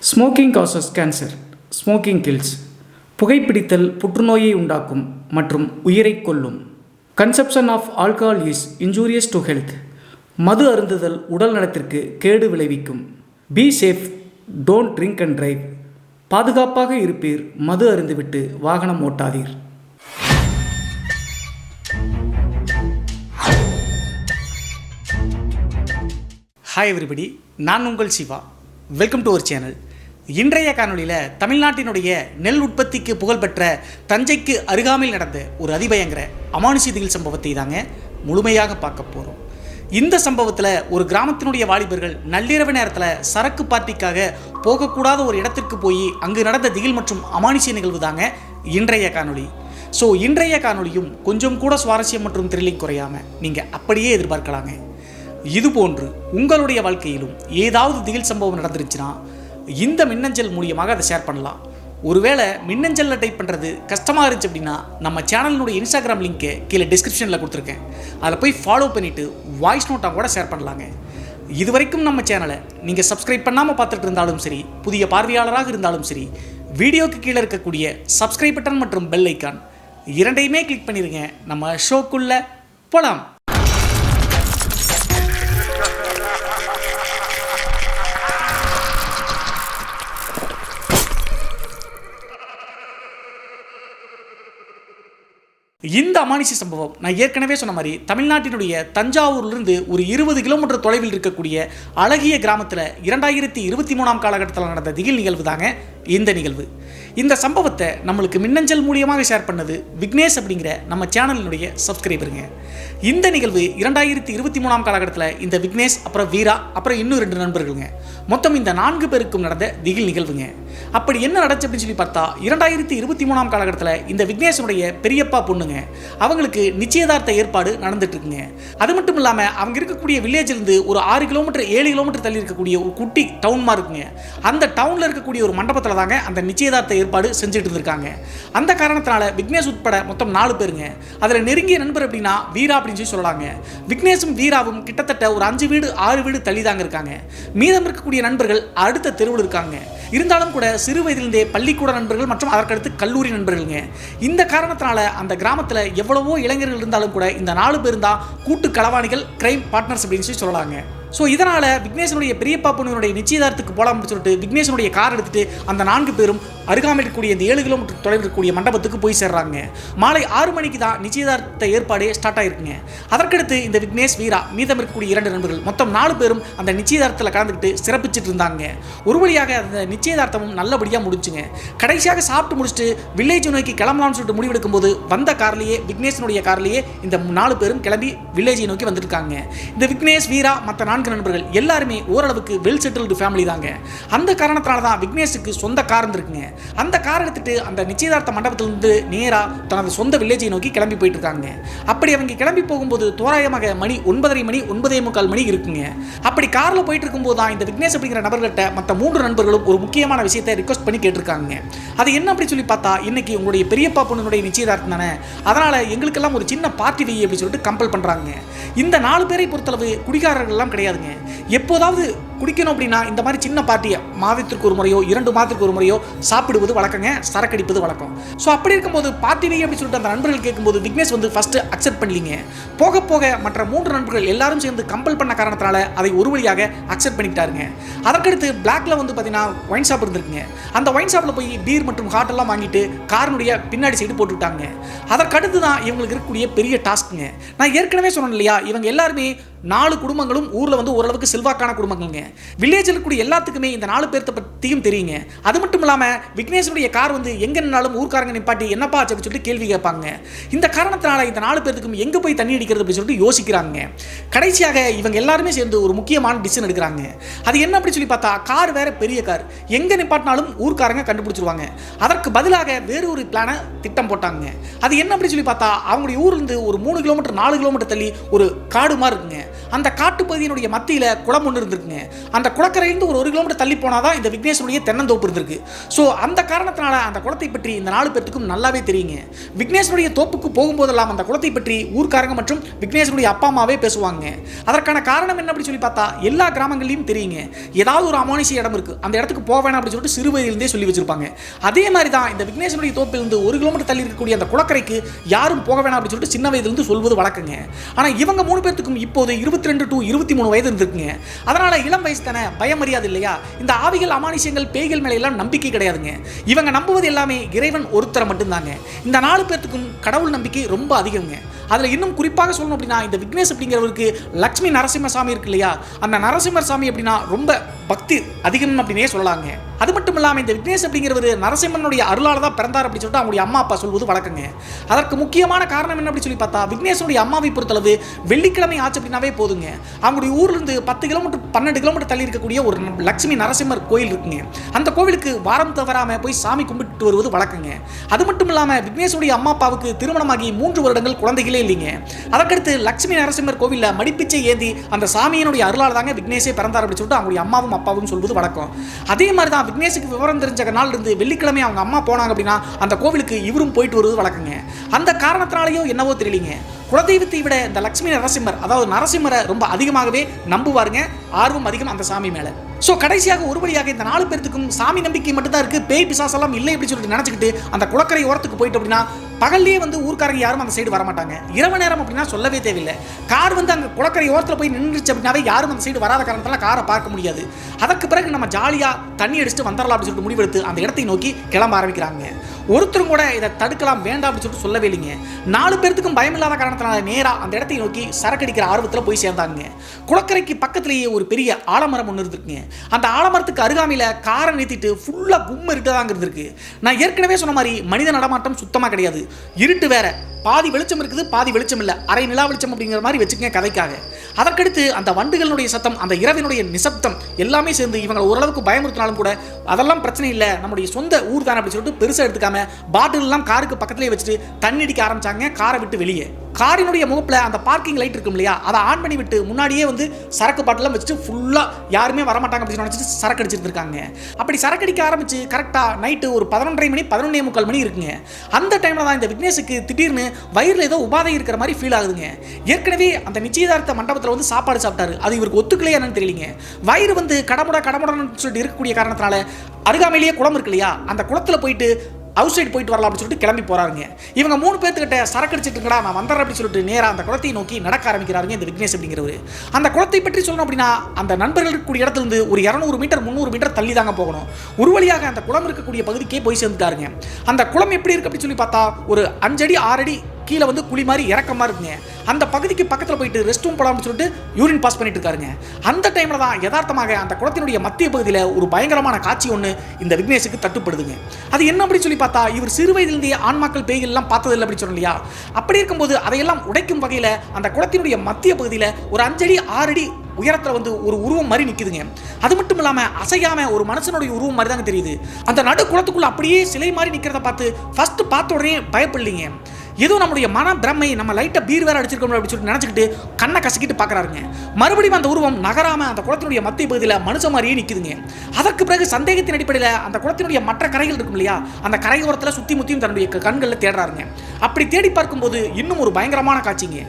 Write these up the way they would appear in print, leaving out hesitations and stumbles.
Smoking causes cancer. Smoking kills. புகைப்பிடித்தல் புற்றுநோயை உண்டாக்கும் மற்றும் உயிரை கொல்லும். Consumption of alcohol is injurious to health. மது அருந்துதல் உடல் நலத்திற்கு கேடு விளைவிக்கும். Be safe, don't drink and drive. பாதுகாப்பாக இருப்பீர், மது அருந்துவிட்டு வாகனம் ஓட்டாதீர். ஹாய் எவ்ரிபடி, நான் உங்கள் Siva. Welcome to our channel. இன்றைய காணொலியில் தமிழ்நாட்டினுடைய நெல் உற்பத்திக்கு புகழ்பெற்ற தஞ்சைக்கு அருகாமையில் நடந்த ஒரு அதிபயங்கர அமானுஷ்ய திகில் சம்பவத்தை தாங்க முழுமையாக பார்க்க போகிறோம். இந்த சம்பவத்தில் ஒரு கிராமத்தினுடைய வாலிபர்கள் நள்ளிரவு நேரத்தில் சரக்கு பார்ட்டிக்காக போகக்கூடாத ஒரு இடத்திற்கு போய் அங்கு நடந்த திகில் மற்றும் அமானுஷ்ய நிகழ்வு தாங்க இன்றைய காணொலி. ஸோ இன்றைய காணொலியும் கொஞ்சம் கூட சுவாரஸ்யம் மற்றும் த்ரில்லிங் குறையாமல் நீங்கள் அப்படியே எதிர்பார்க்கலாங்க. இதுபோன்று உங்களுடைய வாழ்க்கையிலும் ஏதாவது திகில் சம்பவம் நடந்துருச்சுன்னா இந்த மின்னஞ்சல் மூலியமாக அதை ஷேர் பண்ணலாம். ஒருவேளை மின்னஞ்சலில் டைப் பண்ணுறது கஷ்டமாக இருந்துச்சு அப்படின்னா நம்ம சேனலினுடைய இன்ஸ்டாகிராம் லிங்க்கை கீழே டிஸ்கிரிப்ஷனில் கொடுத்துருக்கேன். அதில் போய் ஃபாலோ பண்ணிவிட்டு வாய்ஸ் நோட்டாக கூட ஷேர் பண்ணலாங்க. இது வரைக்கும் நம்ம சேனலை நீங்கள் சப்ஸ்கிரைப் பண்ணாமல் பார்த்துட்டு இருந்தாலும் சரி, புதிய பார்வையாளராக இருந்தாலும் சரி, வீடியோக்கு கீழே இருக்கக்கூடிய சப்ஸ்கிரைப் பட்டன் மற்றும் பெல் ஐக்கான் இரண்டையுமே கிளிக் பண்ணிடுங்க. நம்ம ஷோக்குள்ளே போகலாம். இந்த அமானுஷ்ய சம்பவம் நான் ஏற்கனவே சொன்ன மாதிரி தமிழ்நாட்டினுடைய தஞ்சாவூர்லேருந்து ஒரு 20 கிலோமீட்டர் தொலைவில் இருக்கக்கூடிய அழகிய கிராமத்தில் 2023 காலகட்டத்தில் நடந்த திகில் நிகழ்வு தாங்க இந்த நிகழ்வு. இந்த சம்பவத்தை நம்மளுக்கு மின்னஞ்சல் மூலியமாக ஷேர் பண்ணது விக்னேஷ் அப்படிங்கிற நம்ம சேனலினுடைய சப்ஸ்கிரைபருங்க. இந்த நிகழ்வு 2023 காலகட்டத்தில் இந்த விக்னேஷ், அப்புறம் வீரா, அப்புறம் இன்னும் 2 நண்பர்களுங்க, மொத்தம் இந்த 4 பேருக்கும் நடந்த திகில் நிகழ்வுங்க. அப்படி என்ன நடந்துச்சு அப்படின்னு சொல்லி பார்த்தா 2023 காலகட்டத்தில் இந்த விக்னேஷனுடைய பெரியப்பா பொண்ணுங்க அவங்களுக்கு நிச்சயதார்த்த ஏற்பாடு நடந்துட்டு இருக்குங்க. அது மட்டும் இல்லாமல் அவங்க இருக்கக்கூடிய வில்லேஜிலிருந்து ஒரு 6 கிலோமீட்டர் 7 கிலோமீட்டர் தள்ளி இருக்கக்கூடிய ஒரு குட்டி டவுன் மாதிரி இருக்குங்க. அந்த டவுனில் இருக்கக்கூடிய ஒரு மண்டபத்தில் தாங்க அந்த நிச்சயதார்த்த ஏற்பாடு செஞ்சுட்டு இருந்திருக்காங்க. அந்த காரணத்தினால விக்னேஷ் உட்பட மொத்தம் 4 பேருங்க. அதில் நெருங்கிய நண்பர் அப்படின்னா வீரா அப்படின்னு சொல்லி சொல்லலாங்க. விக்னேஷும் வீராவும் கிட்டத்தட்ட ஒரு 5 வீடு 6 வீடு தள்ளி தாங்க இருக்காங்க. மீதம் இருக்கக்கூடிய நண்பர்கள் அடுத்த தெருவில் இருக்காங்க. இருந்தாலும் கூட சிறு வயதிலிருந்தே பள்ளிக்கூட நண்பர்கள் மற்றும் அதற்கடுத்து கல்லூரி நண்பர்களுங்க. இந்த காரணத்தினால அந்த கிராமத்தில் எவ்வளவோ இளைஞர்கள் இருந்தாலும் கூட இந்த 4 பேரும் தான் கூட்டு களவாணிகள், கிரைம் பார்ட்னர்ஸ் அப்படின்னு சொல்லி சொல்லலாங்க. ஸோ இதனால் விக்னேஷனுடைய பெரியப்பா பொண்ணுடைய நிச்சயதார்த்துக்கு போகலாம்னு சொல்லிட்டு விக்னேஷனுடைய கார் எடுத்துகிட்டு அந்த 4 பேரும் அருகாமையில் இருக்கக்கூடிய இந்த 7 கிலோமீட்டர் தொலைவில் இருக்கக்கூடிய மண்டபத்துக்கு போய் சேர்றாங்க. மாலை 6 மணிக்கு தான் நிச்சயதார்த்த ஏற்பாடே ஸ்டார்ட் ஆகிருக்குங்க. அதற்கடுத்து இந்த விக்னேஷ், வீரா, மீதம் இருக்கக்கூடிய 2 நண்பர்கள் மொத்தம் 4 பேரும் அந்த நிச்சயதார்த்தத்தில் கலந்துக்கிட்டு சிறப்பிச்சுட்டு இருந்தாங்க. ஒரு வழியாக அந்த நிச்சயதார்த்தமும் நல்லபடியாக முடிஞ்சுங்க. கடைசியாக சாப்பிட்டு முடிச்சுட்டு வில்லேஜ் நோக்கி கிளம்பலாம்னு சொல்லிட்டு முடிவெடுக்கும் போது வந்த கார்லேயே, விக்னேஷனுடைய கார்லேயே இந்த 4 பேரும் கிளம்பி வில்லேஜை நோக்கி வந்துருக்காங்க. இந்த விக்னேஷ், வீரா, மற்ற 4 நண்பர்கள் எல்லாருமே ஓரளவுக்கு வெல் செட்டில்டு ஃபேமிலி தாங்க. அந்த காரணத்தினால தான் விக்னேஷுக்கு சொந்த கார் இருந்திருக்குங்க. அந்த கார் எடுத்துட்டு அந்த நிச்சயதார்த்த மண்டபத்திலிருந்து நேராக தனது சொந்த வில்லேஜை நோக்கி கிளம்பி போயிட்டு இருக்காங்க. அப்படி அவங்க கிளம்பி போகும்போது தோராயமாக மணி 9:30 9:45 மணி இருக்குங்க. அப்படி காரில் போயிட்டு இருக்கும்போது தான் இந்த விக்னேஷ் அப்படிங்கிற நபர்கிட்ட மற்ற 3 நண்பர்களும் ஒரு முக்கியமான விஷயத்தை ரிக்வஸ்ட் பண்ணி கேட்டிருக்காங்க. அது என்ன அப்படின்னு சொல்லி பார்த்தா, இன்னைக்கு உங்களுடைய பெரியப்பா பொண்ணுடைய நிச்சயதார்த்தம் தானே, அதனால எங்களுக்கெல்லாம் ஒரு சின்ன பார்ட்டி வை அப்படின்னு சொல்லிட்டு கம்பல் பண்றாங்க. இந்த 4 பேரை பொறுத்தளவு குடிகாரர்கள் எல்லாம் கிடையாதுங்க. எப்போதாவது குடிக்கணும் அப்படின்னா இந்த மாதிரி சின்ன பார்ட்டியை மாதத்திற்கு ஒரு முறையோ 2 மாதத்துக்கு ஒரு முறையோ சாப்பிடுவது வழக்கங்க, சரக்கடிப்பது வழக்கம். ஸோ அப்படி இருக்கும்போது பார்ட்டி வை அப்படின்னு சொல்லிட்டு அந்த நண்பர்கள் கேட்கும்போது விக்னேஷ் வந்து ஃபர்ஸ்ட் அக்செப்ட் பண்ணலீங்க. போக போக மற்ற 3 நண்பர்கள் எல்லாரும் சேர்ந்து கம்பல் பண்ண காரணத்தினால அதை ஒரு வழியாக அக்செப்ட் பண்ணிக்கிட்டாருங்க. அதற்கடுத்து பிளாக்ல வந்து பார்த்தீங்கன்னா ஒயின் ஷாப் இருந்திருக்குங்க. அந்த ஒயின் ஷாப்பில் போய் பீர் மற்றும் ஹாட் எல்லாம் வாங்கிட்டு காரனுடைய பின்னாடி சைடு போட்டுவிட்டாங்க. அதற்கடுத்து தான் இவங்களுக்கு இருக்கக்கூடிய பெரிய டாஸ்க்குங்க. நான் ஏற்கனவே சொன்னேன் இல்லையா, இவங்க எல்லாருமே 4 குடும்பங்களும் ஊரில் வந்து ஓரளவுக்கு செல்வாக்கான குடும்பங்கள்ங்க. வில்லேஜில் இருக்கக்கூடிய எல்லாத்துக்குமே இந்த 4 பேர்த்த பற்றியும் தெரியுங்க. அது மட்டும் இல்லாமல் விக்னேஷனுடைய கார் வந்து எங்கே நின்னாலும் ஊர்க்காரங்க நிப்பாட்டி என்னப்பா அப்படின்னு சொல்லிட்டு கேள்வி கேட்பாங்க. இந்த காரணத்தினால இந்த 4 பேர்த்துக்கும் எங்கே போய் தண்ணி அடிக்கிறது அப்படின்னு சொல்லிட்டு யோசிக்கிறாங்க. கடைசியாக இவங்க எல்லாருமே சேர்ந்து ஒரு முக்கியமான டிசிஷன் எடுக்கிறாங்க. அது என்ன அப்படின்னு சொல்லி பார்த்தா, கார் வேற பெரிய கார், எங்கே நிப்பாட்டினாலும் ஊர்க்காரங்க கண்டுபிடிச்சிருவாங்க. அதற்கு பதிலாக வேறு ஒரு பிளானை திட்டம் போட்டாங்க. அது என்ன அப்படின்னு சொல்லி பார்த்தா, அவங்களுடைய ஊர்லேருந்து ஒரு 3 கிலோமீட்டர் 4 கிலோமீட்டர் தள்ளி ஒரு காடு மாதிரி இருக்குங்க. அந்த காட்டுப்பகுதியினுடைய மத்தியில் குளம் ஒன்று இருந்திருக்குங்க. அந்த குளக்கரையிலிருந்து ஒரு 1 கிலோமீட்டர் தள்ளி போனால் தான் இந்த விக்னேஸ்வருடைய தென்னந்தோப்பு இருந்திருக்கு. ஸோ அந்த காரணத்தினால அந்த குளத்தை பற்றி இந்த 4 பேருக்கும் நல்லாவே தெரியுங்க. விக்னேஸ்வருடைய தோப்புக்கு போகும்போதெல்லாம் அந்த குளத்தை பற்றி ஊர்க்காரங்க மற்றும் விக்னேஸ்வருடைய அப்பா அம்மாவே பேசுவாங்க. அதற்கான காரணம் என்ன அப்படி சொல்லி பார்த்தா எல்லா கிராமங்களையும் தெரியுங்க. ஏதாவது ஒரு அமானுஷ்ய இடம் இருக்கு, அந்த இடத்துக்கு போக வேணாம் அப்படின்னு சொல்லிட்டு சிறு வயதிலிருந்தே சொல்லி வச்சிருப்பாங்க. அதே மாதிரி தான் இந்த விக்னேஸ்வருடைய தோப்பிலிருந்து 1 கிலோமீட்டர் தள்ளி இருக்கக்கூடிய அந்த குளக்கரைக்கு யாரும் போக வேணாம் அப்படின்னு சொல்லிட்டு சின்ன வயதிலிருந்து சொல்வது வழக்கங்க. ஆனா இவங்க 3 பேருக்கும் இப்போது 22 to 23 வயது இருந்திருக்குங்க. அதனால இளம் வயசு தானே, பயம் மரியாதை இல்லையா? இந்த ஆவிகள் அமானுஷ்யங்கள் பேய்கள் மேல எல்லாம் நம்பிக்கை கிடையாதுங்க. இவங்க நம்புவது எல்லாமே இறைவன் ஒருத்தரை மட்டும்தாங்க. இந்த 4 பேருக்கும் கடவுள் நம்பிக்கை ரொம்ப அதிகங்க. அதில் இன்னும் குறிப்பாக சொல்லணும் அப்படின்னா இந்த விக்னேஷ் அப்படிங்கிறவருக்கு லட்சுமி நரசிம்ம சாமி இருக்கு இல்லையா, அந்த நரசிம்மர் சாமி அப்படின்னா ரொம்ப பக்தி அதிகம் அப்படின்னே சொல்லலாங்க. அது மட்டும் இல்லாமல் இந்த விக்னேஷ் அப்படிங்கிறவர் நரசிம்மனுடைய அருளால் தான் பிறந்தார் அப்படின்னு சொல்லிட்டு அவங்களுடைய அம்மா அப்பா சொல்வது வழக்கங்க. அதற்கு முக்கியமான காரணம் என்ன அப்படின்னு சொல்லி பார்த்தா விக்னேஷனுடைய அம்மாவை பொறுத்தளவு வெள்ளிக்கிழமை ஆச்சு அப்படின்னாவே போதுங்க, அவங்களுடைய ஊர்லேருந்து 10 கிலோமீட்டர் 12 கிலோமீட்டர் தள்ளி இருக்கக்கூடிய ஒரு லட்சுமி நரசிம்மர் கோயில் இருக்குங்க. அந்த கோவிலுக்கு வாரம் தவறாமல் போய் சாமி கும்பிட்டு வருவது வழக்கங்க. அது மட்டும் இல்லாமல் விக்னேஷனுடைய அம்மா அப்பாவுக்கு திருமணமாகி 3 வருடங்கள் குழந்தைகளே இல்லைங்க. அதற்கடுத்து லட்சுமி நரசிம்மர் கோவிலில் மடிப்பிச்சை ஏந்தி அந்த சாமியினுடைய அருளால் தாங்க விக்னேஷே பிறந்தார் அப்படின்னு சொல்லிட்டு அவங்களுடைய அம்மாவும் அப்பாவும் சொல்வது வழக்கம். அதே மாதிரி தான் விக்னேஷுக்கு விவரம் தெரிஞ்ச நாள் இருந்து வெள்ளிக்கிழமை அவங்க அம்மா போனாங்க அப்படின்னா அந்த கோவிலுக்கு இவரும் போயிட்டு வருவது வழக்கங்க. அந்த காரணத்தினாலேயோ என்னவோ தெரியலீங்க, குலதெய்வத்தை விட இந்த லட்சுமி நரசிம்மர் அதாவது நரசிம்மரை ரொம்ப அதிகமாகவே நம்புவாருங்க, ஆர்வம் அதிகம் அந்த சாமி மேல. ஸோ கடைசியாக ஒரு வழியாக இந்த 4 பேருக்கும் சாமி நம்பிக்கை மட்டும்தான் இருக்கு, பேய் பிசாசெல்லாம் இல்லை அப்படின்னு சொல்லிட்டு நினைச்சுக்கிட்டு அந்த குளக்கரை ஓரத்துக்கு போயிட்டு அப்படின்னா பகல்லே ஊர்க்காரங்க யாரும் அந்த சைடு வரமாட்டாங்க. இரவு நேரம் அப்படின்னா சொல்லவே தேவையில்லை. கார் அங்கே குளக்கரை ஓரத்தில் போய் நின்றுச்சு அப்படின்னாவே யாரும் அந்த சைடு வராத காரணத்தால் காரை பார்க்க முடியாது. அதற்கு பிறகு நம்ம ஜாலியாக தண்ணி அடிச்சுட்டு வந்துடலாம் அப்படின்னு சொல்லிட்டு முடிவெடுத்து அந்த இடத்தை நோக்கி கிளம்ப ஆரம்பிக்கிறாங்க. ஒருத்தரும் கூட இதை தடுக்கலாம் வேண்டாம் அப்படின்னு சொல்லிட்டு சொல்லவே இல்லைங்க. 4 பேருக்கும் பயம் இல்லாத காரணத்தினால நேராக அந்த இடத்தை நோக்கி சரக்கடிக்கிற ஆர்வத்தில் போய் சேர்ந்தாங்க. குளக்கரைக்கு பக்கத்திலேயே ஒரு பெரிய ஆலமரம் ஒன்று இருந்துருக்குங்க. அந்த ஆலமரத்துக்கு அருகாமையில் காரை நிறுத்திட்டு ஃபுல்லாக கும்ம இருட்டதாங்க இருந்திருக்கு. நான் ஏற்கனவே சொன்ன மாதிரி மனித நடமாட்டம் சுத்தமாக கிடையாது, இருட்டு வேற, பாதி வெளிச்சம் இருக்குது பாதி வெளிச்சம் இல்லை, அரை நிலா வெளிச்சம் அப்படிங்கிற மாதிரி வச்சுக்கங்க கதைக்காக. அதற்கடுத்து அந்த வண்டுகளுடைய சத்தம், அந்த இரவினுடைய நிசப்தம் எல்லாமே சேர்ந்து இவங்க ஓரளவுக்கு பயமுறுத்தினாலும் கூட அதெல்லாம் பிரச்சனை இல்லை, நம்முடைய சொந்த ஊர் தானே அப்படின்னு சொல்லிட்டு பெருசாக எடுத்துக்காம பாட்டில் எல்லாம் காருக்கு பக்கத்திலே வச்சுட்டு தண்ணி அடிக்க ஆரம்பிச்சாங்க. காரை விட்டு வெளியே காரினுடைய முகப்பில் அந்த பார்க்கிங் லைட் இருக்கும் இல்லையா, அதை ஆன் பண்ணி விட்டு முன்னாடியே சரக்கு பாட்டிலாம் வச்சுட்டு ஃபுல்லாக யாருமே வரமாட்டாங்க அப்படின்னு நினச்சிட்டு சரக்கு அடிச்சுட்டு இருக்காங்க. அப்படி சரக்கு அடிக்க ஆரம்பிச்சு கரெக்டாக நைட்டு ஒரு 11:30 மணி 11:45 மணி இருக்குங்க. அந்த டைமில் தான் இந்த விக்னேஷுக்கு திடீர்னு வயிறில் ஏதோ உபாதை இருக்கிற மாதிரி ஃபீல் ஆகுதுங்க. ஏற்கனவே அந்த நிச்சயதார்த்த மண்டபத்தில் சாப்பாடு சாப்பிட்டாரு, அது இவருக்கு ஒத்துக்கலையா என்னன்னு தெரியலங்க. வயிறு கடமுடன்னு சொல்லிட்டு இருக்கக்கூடிய காரணத்தினால அருகாமையிலேயே குளம் இருக்கு இல்லையா, அந்த குளத்தில் போயிட்டு அவுட் சைடு போயிட்டு வரலாம் அப்படின்னு சொல்லிட்டு கிளம்பி போறாருங்க. இவங்க 3 பேர்த்துக்கிட்ட சரக்கு அடிச்சிட்டுங்கடா நான் வந்துடுறேன் அப்படின்னு சொல்லிட்டு நேராக அந்த குளத்தை நோக்கி நடக்க ஆரம்பிக்கிறாருங்க இந்த விக்னேஷ் அப்படிங்கிறவர். அந்த குளத்தை பற்றி சொல்லணும் அப்படின்னா அந்த நண்பர்கள் இருக்கக்கூடிய இடத்துல இருந்து ஒரு 200 மீட்டர் 300 மீட்டர் தள்ளி தாங்க போகணும். ஒரு வழியாக அந்த குளம் இருக்கக்கூடிய பகுதிக்கே போய் சேர்ந்துட்டாருங்க. அந்த குளம் எப்படி இருக்கு அப்படின்னு சொல்லி பார்த்தா ஒரு 5 அடி 6 அடி கீழே குழி மாதிரி இறக்கமாக இருக்குங்க. அந்த பகுதிக்கு பக்கத்தில் போயிட்டு ரெஸ்ட் ரூம் போகலாம்னு சொல்லிட்டு யூரின் பாஸ் பண்ணிட்டு இருக்காருங்க. அந்த டைமில் தான் யதார்த்தமாக அந்த குளத்தினுடைய மத்திய பகுதியில் ஒரு பயங்கரமான காட்சி ஒன்று இந்த விக்னேஷுக்கு தட்டுப்படுதுங்க. அது என்ன அப்படின்னு சொல்லி பார்த்தா இவர் சிறு வயதிலிருந்தே ஆண்மாக்கள் பேய்கள் எல்லாம் பார்த்ததில்லை அப்படின்னு சொன்னோம் இல்லையா, அப்படி இருக்கும்போது அதையெல்லாம் உடைக்கும் வகையில் அந்த குளத்தினுடைய மத்திய பகுதியில் ஒரு 5 அடி 6 அடி உயரத்தில் ஒரு உருவம் மாதிரி நிற்குதுங்க. அது மட்டும் இல்லாமல் அசையாமல் ஒரு மனுஷனுடைய உருவம் மாதிரி தாங்க தெரியுது. அந்த நடு குளத்துக்குள்ள அப்படியே சிலை மாதிரி நிற்கிறத பார்த்த உடனே பயப்படலைங்க. ஏதோ நம்முடைய மன பிரம்மை, நம்ம லைட்டாக பீர் வேற அடிச்சிருக்கோம் அப்படின்னு சொல்லிட்டு நினச்சிக்கிட்டு கண்ணை கசக்கிட்டு பார்க்குறாருங்க. மறுபடியும் அந்த உருவம் நகராமல் அந்த குளத்தினுடைய மத்திய பகுதியில் மனுஷ மாதிரியே நிற்குதுங்க. அதற்கு பிறகு சந்தேகத்தின் அடிப்படையில் அந்த குளத்தினுடைய மற்ற கரைகள் இருக்கும் இல்லையா, அந்த கரையோரத்தில் சுற்றி முற்றியும் தன்னுடைய கண்களில் தேடுறாருங்க. அப்படி தேடி பார்க்கும்போது இன்னும் ஒரு பயங்கரமான காட்சிங்க.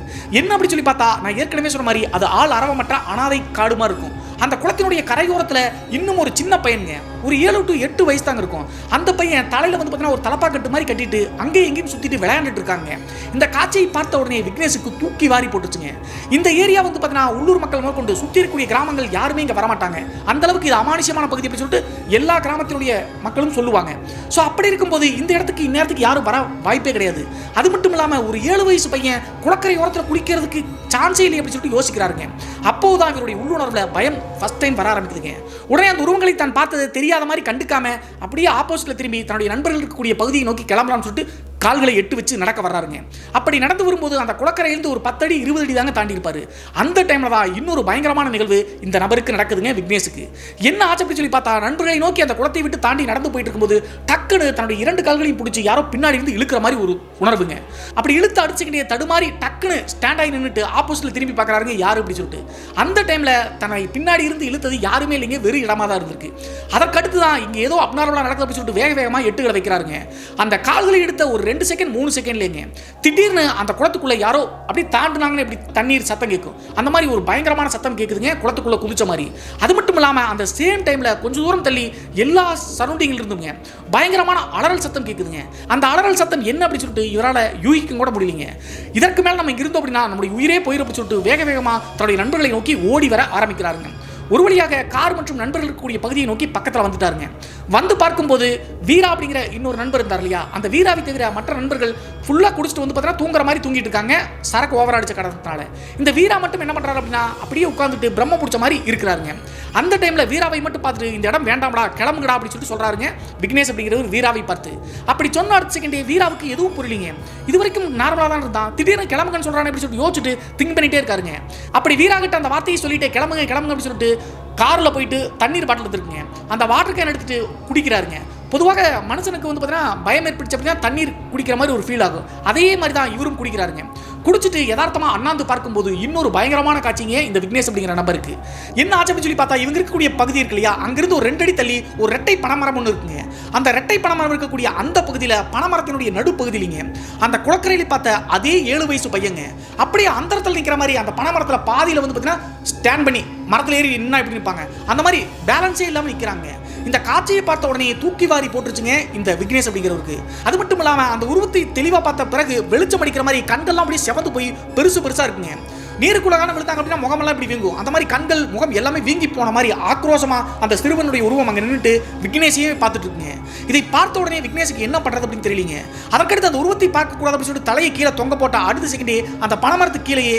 என்ன அப்படி சொல்லி பார்த்தா நான் ஏற்கனவே சொன்ன மாதிரி அது ஆள் அரவமற்ற அனாதை காடுமா இருக்கும். அந்த குளத்தினுடைய கரையோரத்தில் இன்னும் ஒரு சின்ன பையனுங்க, ஒரு 7 to 8 வயசு தாங்க இருக்கும். அந்த பையன் தலையில் பார்த்தீங்கன்னா ஒரு தலப்பாக்கட்டு மாதிரி கட்டிட்டு அங்கேயும் எங்கேயும் சுற்றிட்டு விளையாண்டுட்டு இருக்காங்க. இந்த காட்சியை பார்த்த உடனே விக்னேஷுக்கு தூக்கி வாரி போட்டுச்சுங்க. இந்த ஏரியா பார்த்தீங்கன்னா உள்ளூர் மக்கள் முதற்கொண்டு சுற்றி இருக்கக்கூடிய கிராமங்கள் யாருமே இங்கே வரமாட்டாங்க. அந்த அளவுக்கு இது அமானுஷ்யமான பகுதி அப்படின்னு சொல்லிட்டு எல்லா கிராமத்தினுடைய மக்களும் சொல்லுவாங்க. ஸோ அப்படி இருக்கும்போது இந்த இடத்துக்கு இந்நேரத்துக்கு யாரும் வர வாய்ப்பே கிடையாது. அது மட்டும் இல்லாமல் ஒரு 7 வயசு பையன் குளக்கரை ஓரத்தில் குளிக்கிறதுக்கு சான்ஸே இல்லை அப்படின்னு சொல்லிட்டு யோசிக்கிறாருங்க. அப்போதான் இவருடைய உள்ளுணர்வில் பயம் ஃபர்ஸ்ட் டைம் வர ஆரம்பிக்குதுங்க. உடனே அந்த உருவங்களை தான் பார்த்தது தெரியாத மாதிரி கண்டுக்காம அப்படியே ஆப்போசிட்ல திரும்பி தன்னுடைய நண்பர்கள் இருக்கக்கூடிய பகுதியை நோக்கி கிளம்பலாம்னு சொல்லிட்டு கால்களை எட்டு வச்சு நடக்க வர்றாருங்க. அப்படி நடந்து வரும்போது அந்த குளக்கரையிலிருந்து ஒரு 10 அடி 20 அடி தாங்க தாண்டி இருப்பாரு. அந்த டைம்ல தான் இன்னொரு பயங்கரமான நிகழ்வு இந்த நபருக்கு நடக்குதுங்க, விக்னேஷுக்கு. என்ன ஆச்சு அப்படி சொல்லி பார்த்தா, நண்பர்களை நோக்கி அந்த குளத்தை விட்டு தாண்டி நடந்து போயிட்டு இருக்கும்போது டக்குன்னு தன்னுடைய 2 கால்களையும் பிடிச்சி யாரோ பின்னாடி இருந்து இழுக்கிற மாதிரி ஒரு உணர்வுங்க. அப்படி இழுத்து அடிச்சுக்கிட்டே தடுமாறி டக்குன்னு ஸ்டாண்ட் ஆகி நின்றுட்டு ஆப்போசிட்ல திரும்பி பார்க்கறாருங்க யாரு அப்படி சொல்லிட்டு. அந்த டைம்ல தன்னை பின்னாடி இருந்து இழுத்தது யாருமே இல்லைங்க, வெறும் இடமா தான் இருந்திருக்கு. அதற்கடுத்து தான் இங்க ஏதோ அப்நார்மலா நடக்குது அப்படி சொல்லிட்டு வேக வேகமா எட்டுகளை வைக்கிறாருங்க. அந்த கால்களை எடுத்த ஒரு 2 செகண்ட் 3 செகண்ட்லேங்க திடீர்னு அந்த குளத்துக்குள்ள யாரோ அப்படி தாண்டினாங்கன்னு இப்படி தண்ணீர் சத்தம் கேட்கும். அந்த மாதிரி ஒரு பயங்கரமான சத்தம் கேட்குதுங்க, குளத்துக்குள்ள குதிச்ச மாதிரி. அது மட்டும் இல்லாமல் அந்த சேம் டைம்ல கொஞ்சம் தூரம் தள்ளி எல்லா சரௌண்டிங்கில் இருந்துங்க பயங்கரமான அலறல் சத்தம் கேட்குதுங்க. அந்த அலறல் சத்தம் என்ன அப்படி சொல்லிட்டு இவரால் யூகிக்க கூட முடியலைங்க. இதற்கு மேலே நம்ம இருந்தோம் அப்படின்னா நம்முடைய உயிரே போயிடும் சொல்லிட்டு வேக வேகமாக தன்னுடைய நண்பர்களை நோக்கி ஓடி வர ஆரம்பிக்கிறாருங்க. ஒரு வழியாக கார் மற்றும் நண்பர்கள் இருக்கக்கூடிய பகுதியை நோக்கி பக்கத்தில் வந்துட்டாருங்க. வந்து பார்க்கும்போது வீரா அப்படிங்கிற இன்னொரு நண்பர் இருந்தார் இல்லையா, அந்த வீராவை தவிர மற்ற நண்பர்கள் ஃபுல்லாக குடிச்சிட்டு வந்து பார்த்தீங்கன்னா தூங்குற மாதிரி தூங்கிட்டு இருக்காங்க, சரக்கு ஓவர் அடிச்ச காரணத்தினால. இந்த வீரா மட்டும் என்ன பண்ணுறாரு அப்படின்னா அப்படியே உட்காந்துட்டு பிரம்ம பிடிச்ச மாதிரி இருக்கிறாருங்க. அந்த டைமில் வீராவை மட்டும் பார்த்துட்டு இந்த இடம் வேண்டாம்டா கிளம்புங்கடா அப்படின்னு சொல்லிட்டு சொல்கிறாருங்க விக்னேஷ் அப்படிங்கிறவர் வீராவை பார்த்து. அப்படி சொன்ன அடுத்த செகண்டே வீராவுக்கு எதுவும் புரியலிங்க. இது வரைக்கும் நார்மலாக தான் இருந்தான், திடீர்னு கிளம்புங்கன்னு சொல்கிறான்னு அப்படின்னு சொல்லிட்டு யோசிச்சுட்டு திங்க் பண்ணிட்டே இருக்காருங்க. அப்படி வீரா கிட்ட அந்த வார்த்தையை சொல்லிட்டு கிளம்புங்க கிளம்புங்க அப்படின்னு சொல்லிட்டு காரில் போயிட்டு தண்ணீர் பாட்டில் எடுத்துருக்குங்க. அந்த வாட்டர் கேன் எடுத்துட்டு குடிக்கிறாருங்க. பொதுவாக மனுஷனுக்கு வந்து பார்த்தீங்கன்னா பயம் ஏற்படுச்சு அப்படின்னா தண்ணீர் குடிக்கிற மாதிரி ஒரு ஃபீல் ஆகும். அதே மாதிரி தான் இவரும் குடிக்கிறாருங்க. குடிச்சிட்டு யதார்த்தமாக அண்ணாந்து பார்க்கும்போது இன்னொரு பயங்கரமான காட்சிங்க இந்த விக்னேஷ் அப்படிங்கிற நபருக்கு. என்ன ஆச்சு அப்படின்னு சொல்லி பார்த்தா, இவங்க இருக்கக்கூடிய பகுதி இருக்கு இல்லையா, அங்கிருந்து ஒரு 2 அடி தள்ளி ஒரு ரெட்டை பனைமரம் ஒன்று இருக்குங்க. அந்த ரெட்டை பனைமரம் இருக்கக்கூடிய அந்த பகுதியில் பனைமரத்தினுடைய நடுப்பகுதியிலிங்க அந்த குளக்கரையில் பார்த்த அதே 7 வயசு பையங்க அப்படியே அந்த இடத்துல நிற்கிற மாதிரி அந்த பனைமரத்தில் பாதியில் வந்து பார்த்தீங்கன்னா ஸ்டாண்ட் பண்ணி மரத்தில் ஏறி என்ன இப்படி நிற்பாங்க, அந்த மாதிரி பேலன்ஸே இல்லாமல் நிற்கிறாங்க. இந்த காட்சியை பார்த்த உடனே தூக்கி வாரி போட்டுருச்சுங்க இந்த விக்னேஷ் அப்படிங்கிறவருக்கு. அது மட்டும் இல்லாமல் அந்த உருவத்தை தெளிவாக பார்த்த பிறகு வெளிச்சம் அடிக்கிற மாதிரி கண்கள்லாம் அப்படியே செவந்து போய் பெருசாக இருக்குங்க. நீருக்குள்ளகான விழுந்தாங்க அப்படின்னா முகமெல்லாம் இப்படி வீங்கும். அந்த மாதிரி கண்கள் முகம் எல்லாமே வீங்கி போன மாதிரி ஆக்ரோஷமா அந்த சிறுவனுடைய உருவம் அங்கே நின்றுட்டு விக்னேஷையே பார்த்துட்டு இருக்குங்க. இதை பார்த்த உடனே விக்னேஷுக்கு என்ன பண்றது அப்படின்னு தெரியலீங்க. அதற்கடுத்து அந்த உருவத்தை பார்க்கக்கூடாது அப்படின்னு சொல்லிட்டு தலையை கீழே தொங்க போட்ட அடுத்த செகண்டே அந்த பனைமரத்துக்கு கீழேயே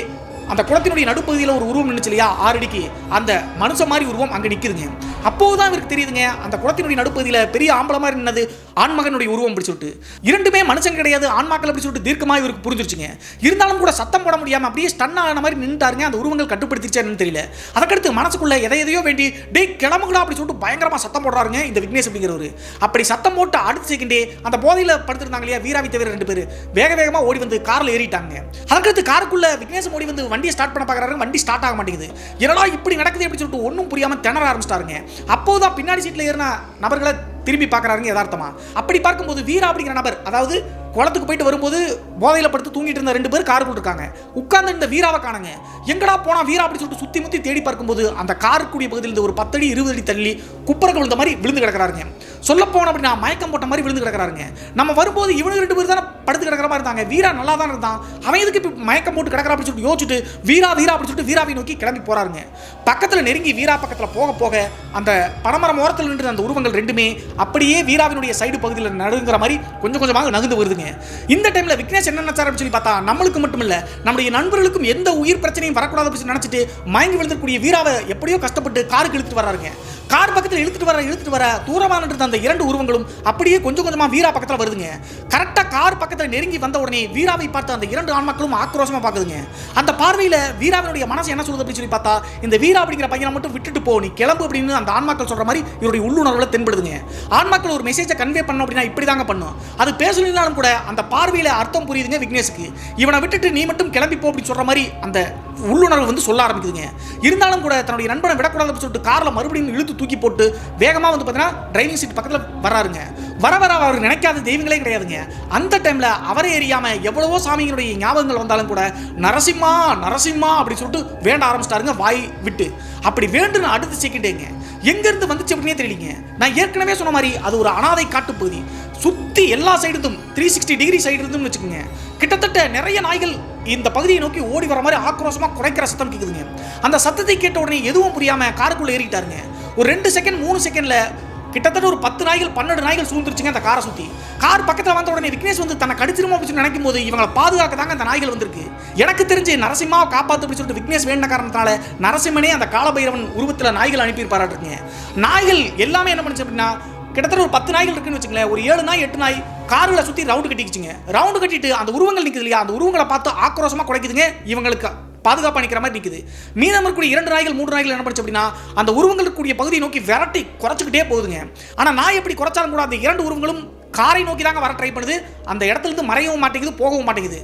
அந்த குளத்தினுடைய நடுப்பகுதியில் ஒரு உருவம் நின்றுச்சு இல்லையா 6 அடிக்கு, அந்த மனுஷ மாதிரி உருவம் அங்கே நிற்குதுங்க. அப்போதுதான் இவருக்கு தெரியுதுங்க அந்த குளத்தினுடைய நடுப்பகுதியில் பெரிய ஆம்பளை மாதிரி நின்னது ஆண்மகனுடைய உருவம் அப்படி சொல்லிட்டு. இரண்டுமே மனுஷன் கிடையாது ஆண்மக்கள் அப்படி சொல்லிட்டு தீர்க்கமாக இவருக்கு புரிஞ்சிருச்சுங்க. இருந்தாலும் கூட சத்தம் போட முடியாமல் அப்படியே ஸ்டன் ஆன மாதிரி நின்றுட்டாருங்க. அந்த உருவங்கள் கட்டுப்படுத்திச்சான்னு தெரியல. அதற்கடுத்து மனசுக்குள்ள எதையோ வேண்டி டேய் கிளம்புங்களா அப்படி சொல்லிட்டு பயங்கரமாக சத்தம் போடுறாருங்க இந்த விக்னேஷ் அப்படிங்கிறவர். அப்படி சத்தம் போட்டு அடுத்த செகண்டே அந்த போதையில் படுத்திருந்தாங்க இல்லையா வீராவை தவிர 2 பேர் வேக வேகமாக ஓடி வந்து காரில் ஏறிட்டாங்க. அதற்கடுத்து காருக்குள்ள விக்னேஷ் ஓடி வந்து வண்டியை ஸ்டார்ட் பண்ண பார்க்குறாரு. வண்டி ஸ்டார்ட் ஆக மாட்டேங்குது. என்னடா இப்படி நடக்குது அப்படின்னு சொல்லிட்டு ஒன்றும் புரியாமல் திணற ஆரம்பிச்சிட்டாருங்க. அப்போதான் பின்னாடி சீட்டில் ஏறின நபர்களை திரும்பி பார்க்குறாருங்க யதார்த்தமா. அப்படி பார்க்கும்போது வீரா அப்படிங்கிற நபர், அதாவது குளத்துக்கு போயிட்டு வரும்போது போதையில் படுத்து தூங்கிட்டு இருந்த 2 பேர் காருக்குள்ள இருக்காங்க. உட்கார்ந்து இந்த வீராவை காணுங்க. எங்கடா போனா வீரா அப்படி சொல்லிட்டு சுத்தி முத்தி தேடி பார்க்கும்போது அந்த காருக்குரிய பகுதியில் ஒரு 10 அடி 20 அடி தள்ளி குப்பரங்கள் விழுந்த மாதிரி விழுந்து கிடக்கிறாருங்க. சொல்ல போன அப்படின்னா மயக்கம் போட்ட மாதிரி விழுந்து கிடக்கிறாருங்க. நம்ம வரும்போது இவனுக்கு 2 பேர் தானே படுத்து கிடக்கிற மாதிரி இருந்தாங்க. வீரா நல்லா தான் இருந்தான், அவன் எதுக்கு இப்போ மயக்கம் போட்டு கிடக்கிறா அப்படின்னு சொல்லிட்டு யோசிச்சுட்டு வீரா அப்படி சொல்லிட்டு வீராவை நோக்கி கிளம்பி போறாருங்க. பக்கத்தில் நெருங்கி வீரா பக்கத்தில் போக போக அந்த பனைமரம் ஓரத்தில் நின்று அந்த உருவங்கள் 2மே அப்படியே வீராவினுடைய சைடு பகுதியில் நடுங்கிற மாதிரி கொஞ்சம் கொஞ்சமாக நகர்ந்து வருதுங்க. இந்த டைம்ல விக்னேஷ் என்ன நினைச்சாரு அப்படின்னு சொல்லி பார்த்தா, நம்மளுக்கு மட்டும் இல்ல நம்முடைய நண்பர்களுக்கும் எந்த உயிர் பிரச்சனையும் வரக்கூடாது அப்படின்னு நினைச்சிட்டு மயங்கி விழுந்தக்கூடிய வீராவை எப்படியோ கஷ்டப்பட்டு காருக்கு இழுத்துட்டு வர்றாருங்க. கார் பக்கத்தில் இழுத்துட்டு வர தூரமாக நின்று அந்த 2 உருவங்களும் அப்படியே கொஞ்சம் கொஞ்சமாக வீரா பக்கத்தில் வருதுங்க. கரெக்டாக கார் பக்கத்தில் நெருங்கி வந்த உடனே வீராவை பார்த்து அந்த 2 ஆண்மக்களும் ஆக்ரோஷமாக பார்க்குதுங்க. அந்த பார்வையில் வீராவினுடைய மனசு என்ன சொல்லுது அப்படின்னு சொல்லி பார்த்தா, இந்த வீரா அப்படிங்கிற பையனை மட்டும் விட்டுட்டு போ, நீ கிளம்பு அப்படின்னு அந்த ஆண்மக்கள் சொல்ற மாதிரி இவருடைய உள்ளுணர்வுல தென்படுதுங்க. ஆண்மக்கள் ஒரு மெசேஜை கன்வே பண்ணணும் அப்படின்னா இப்படி தாங்க பண்ணும். அது பேசலினாலும் கூட அந்த பார்வையில் அர்த்தம் புரியுதுங்க விக்னேஷுக்கு. இவனை விட்டுட்டு நீ மட்டும் கிளம்பி போ அப்படின்னு சொல்ற மாதிரி அந்த உள்ளுணர்வு வந்து சொல்ல ஆரம்பிக்குதுங்க. இருந்தாலும் கூட தன்னுடைய நண்பனை விடக்கூடாது அப்படின்னு சொல்லிட்டு காரில் மறுபடியும் இழுத்து தூக்கி போட்டு வேகமாக வந்து பார்த்தீங்கன்னா டிரைவிங் சீட் பக்கத்தில் வராருங்க. வர அவர் நினைக்காத தெய்வங்களே கிடையாதுங்க. அந்த டைமில் அவரே எரியாம எவ்வளவோ சாமிகளுடைய ஞாபகங்கள் வந்தாலும் கூட நரசிம்மா அப்படி சொல்லிட்டு வேண்ட ஆரம்பிச்சிட்டாருங்க வாய் விட்டு. அப்படி வேண்டுன்னு அடுத்த செகண்டேங்க எங்கிருந்து வந்துச்சு அப்படின்னே தெரியலீங்க. நான் ஏற்கனவே சொன்ன மாதிரி அது ஒரு அனாதை காட்டுப்பகுதி. சுற்றி எல்லா சைடுதும் 360 டிகிரி சைடு இருந்துன்னு வச்சுக்கோங்க. கிட்டத்தட்ட நிறைய நாய்கள் இந்த பகுதியை நோக்கி ஓடி வர மாதிரி ஆக்ரோஷமாக குறைக்கிற சத்தம் கேட்குதுங்க. அந்த சத்தத்தை கேட்ட உடனே எதுவும் புரியாமல் காருக்குள்ளே ஏறிட்டாருங்க. ஒரு 2 செகண்ட் 3 செகண்டில் கிட்டத்தட்ட ஒரு 10 நாய்கள் 12 நாய்கள் சூழ்ந்துருச்சுங்க அந்த காரை சுற்றி. கார் பக்கத்தில் வந்த உடனே விக்னேஷ் வந்து தன்னை கடிச்சிருமோ அப்படின்னு நினைக்கும் போது இவங்களை பாதுகாக்க தாங்க அந்த நாய்கள் வந்திருக்கு. எனக்கு தெரிஞ்சு நரசிம்மாவை காப்பாற்று அப்படின்னு சொல்லிட்டு விக்னேஷ் வேண்ட காரணத்தினால நரசிம்மனே அந்த காலபைரவன் உருவத்தில் நாய்கள் அனுப்பியிருப்பாராட்டுங்க. நாய்கள் எல்லாமே என்ன பண்ணுச்சு அப்படின்னா கிட்டத்தட்ட ஒரு 10 நாய்கள் இருக்குன்னு வச்சுங்களேன். ஒரு 7 நாய் 8 நாய் கார்களை சுற்றி ரவுண்டு கட்டிக்கிச்சுங்க. ரவுண்டு கட்டிட்டு அந்த உருவங்கள் நிற்குது இல்லையா, அந்த உருவங்களை பார்த்து ஆக்ரோஷமாக குறைக்குதுங்க. இவங்களுக்கு பாதுகாப்பாக நிற்கிற மாதிரி நிற்குது. மீதம் இருக்கக்கூடிய 2 நாய்கள் 3 நாய்கள் என்ன பண்ணுச்சு அப்படின்னா அந்த உருவங்கள் இருக்கக்கூடிய பகுதியை நோக்கி விரட்டி குறைச்சிக்கிட்டே போகுதுங்க. ஆனால் நாய் எப்படி குறைச்சாலும் கூட அந்த 2 உருவங்களும் காரை நோக்கி தாங்க வர ட்ரை பண்ணுது. அந்த இடத்துல இருந்து மறையவும் மாட்டேங்குது, போகவும் மாட்டேங்குது.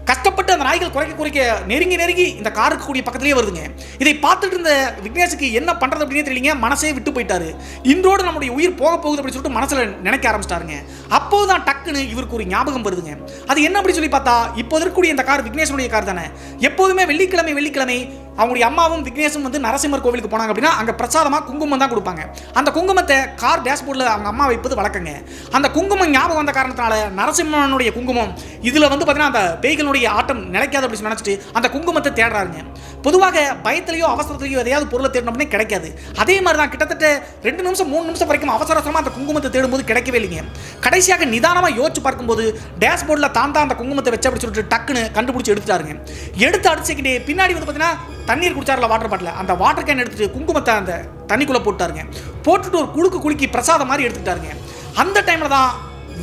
கஷ்டப்பட்டு அந்த நாய்கள் குறைக்க நெருங்கி இந்த காருக்கு கூடிய பக்கத்திலேயே வருதுங்க. இதை பார்த்துட்டு இருந்த விக்னேஷுக்கு என்ன பண்றது அப்படின்னு தெரியலங்க. மனசே விட்டு போயிட்டாரு. இன்றோடு நம்முடைய உயிர் போக போகுது அப்படின்னு சொல்லிட்டு மனசுல நினைக்க ஆரம்பிச்சிட்டாருங்க. அப்போதான் டக்குன்னு இவருக்கு ஒரு ஞாபகம் வருதுங்க. அது என்ன அப்படி சொல்லி பார்த்தா, இப்போ இருக்கக்கூடிய இந்த கார் விக்னேஷனுடைய கார் தானே. எப்போதுமே வெள்ளிக்கிழமை அவங்களுடைய அம்மாவும் விக்னேஷும் வந்து நரசிம்மர் கோவிலுக்கு போனாங்க அப்படின்னா அங்கே பிரசாதமாக குங்குமம் தான் கொடுப்பாங்க. அந்த குங்குமத்தை கார் டேஷ்போர்டில் அவங்க அம்மா வைப்பது வழக்கங்க. அந்த குங்குமம் ஞாபகம் வந்த காரணத்தினால நரசிம்மனுடைய குங்குமம் இதில் வந்து பார்த்தீங்கன்னா அந்த பேய்களுடைய ஆட்டம் நிலைக்காது அப்படின்னு நினச்சிட்டு அந்த குங்குமத்தை தேடுறாருங்க. பொதுவாக பயத்திலையோ அவசரத்திலையோ எதையாவது பொருளை தேடணும்னே கிடைக்காது. அதே மாதிரி தான் கிட்டத்தட்ட 2 நிமிஷம் 3 நிமிஷம் வரைக்கும் அவசரமாக அந்த குங்குமத்தை தேடும்போது கிடைக்கவே இல்லைங்க. கடைசியாக நிதானமாக யோசிச்சு பார்க்கும்போது டேஷ்போர்டில் தான் அந்த குங்குமத்தை வச்சு அப்படி சொல்லிட்டு டக்குன்னு கண்டுபிடிச்சி எடுத்துட்டாருங்க. எடுத்து அடுத்த செகண்டே பின்னாடி வந்து பார்த்தீங்கன்னா தண்ணீர் குடிச்சாரில் வாட்டர் பாட்டில் அந்த வாட்டர் கேன் எடுத்துட்டு குங்குமத்தை அந்த தண்ணிக்குள்ளே போட்டாருங்க. போட்டுட்டு ஒரு குலுக்கி பிரசாதம் மாதிரி எடுத்துட்டாருங்க. அந்த டைமில் தான்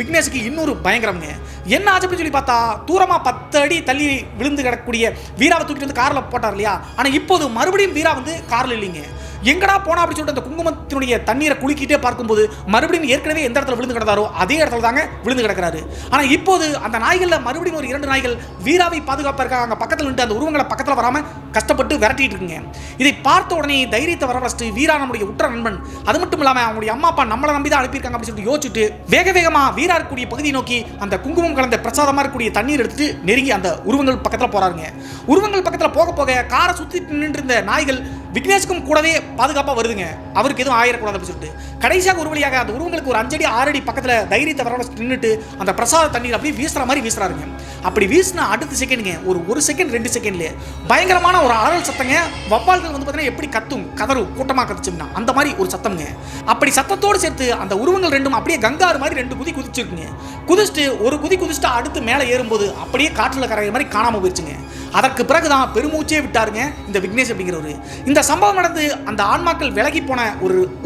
விக்னேஷுக்கு இன்னொரு பயங்கரம்ங்க. என்ன ஆச்சு அப்படின்னு சொல்லி பார்த்தா தூரமாக 10 அடி தள்ளி விழுந்து கிடக்கூடிய வீராவை தூக்கிட்டு வந்து காரில் போட்டார் இல்லையா. ஆனால் இப்போது மறுபடியும் வீரா வந்து காரில் இல்லைங்க. எங்கடா போனா அப்படின்னு சொல்லிட்டு அந்த குங்குமத்தினுடைய தண்ணீரை குலுக்கிட்டே பார்க்கும்போது மறுபடியும் ஏற்கனவே எந்த இடத்துல விழுந்து கிடந்தாரோ அதே இடத்துல தாங்க விழுந்து கிடக்கிறாரு. ஆனால் இப்போது அந்த நாய்களில் மறுபடியும் ஒரு 2 நாய்கள் வீராவை பாதுகாப்பாக அங்கே பக்கத்தில் நின்று அந்த உருவங்களை பக்கத்தில் வராமல் கஷ்டப்பட்டு விரட்டிட்டு இருக்குங்க. இதை பார்த்த உடனே தைரியத்தை வரவழைச்சிட்டு வீரா நம்முடைய உற்ற நண்பன், அது மட்டும் இல்லாமல் அவங்களுடைய அம்மா அப்பா நம்மளை நம்பி தான் அனுப்பியிருக்காங்க அப்படின்னு சொல்லிட்டு யோசிச்சுட்டு வேகமாக வீரா இருக்கக்கூடிய பகுதியை நோக்கி அந்த குங்குமம் கலந்த பிரசாதமாக இருக்கக்கூடிய தண்ணீர் எடுத்துட்டு நெருங்கி அந்த உருவங்கள் பக்கத்தில் போறாருங்க. உருவங்கள் பக்கத்தில் போக காரை சுற்றி நின்று இருந்த நாய்கள் விக்னேஷுக்கும் கூடவே பாதுகாப்பாக வருதுங்க. அவருக்கு எதுவும் ஆயிடக்கூடாது அப்படின்னு சொல்லிட்டு கடைசியாக ஒரு வழியாக அந்த உருவங்களுக்கு ஒரு 5 அடி 6 அடி பக்கத்தில் தைரியத்தை வரவழைச்சு நின்றுட்டு அந்த பிரசாத தண்ணீர் அப்படியே வீசுற மாதிரி வீசுறாருங்க. அப்படி வீசினா அடுத்த செகண்டுங்க ஒரு செகண்ட் 2 செகண்ட்ல பயங்கரமான ஒரு அலறல் சத்தங்க. வவ்வால்கள் வந்து பார்த்தீங்கன்னா எப்படி கதறும் கூட்டமாக கத்துச்சுன்னா அந்த மாதிரி ஒரு சத்தம்ங்க. அப்படி சத்தத்தோடு சேர்த்து அந்த உருவங்கள் ரெண்டும் அப்படியே கங்காரு மாதிரி 2 குதி குதிச்சிருக்குங்க. குதிச்சுட்டு ஒரு குதி குதிச்சுட்டு அடுத்து மேலே ஏறும்போது அப்படியே காற்றில் கரைகிற மாதிரி காணாமல் போயிடுச்சுங்க. அதற்கு பிறகுதான் பெருமூச்சே விட்டாருங்க இந்த விக்னேஷ் அப்படிங்கிறவரு. இந்த சம்பவம் நடந்து அந்த ஆன்மாக்கள் விலகி போன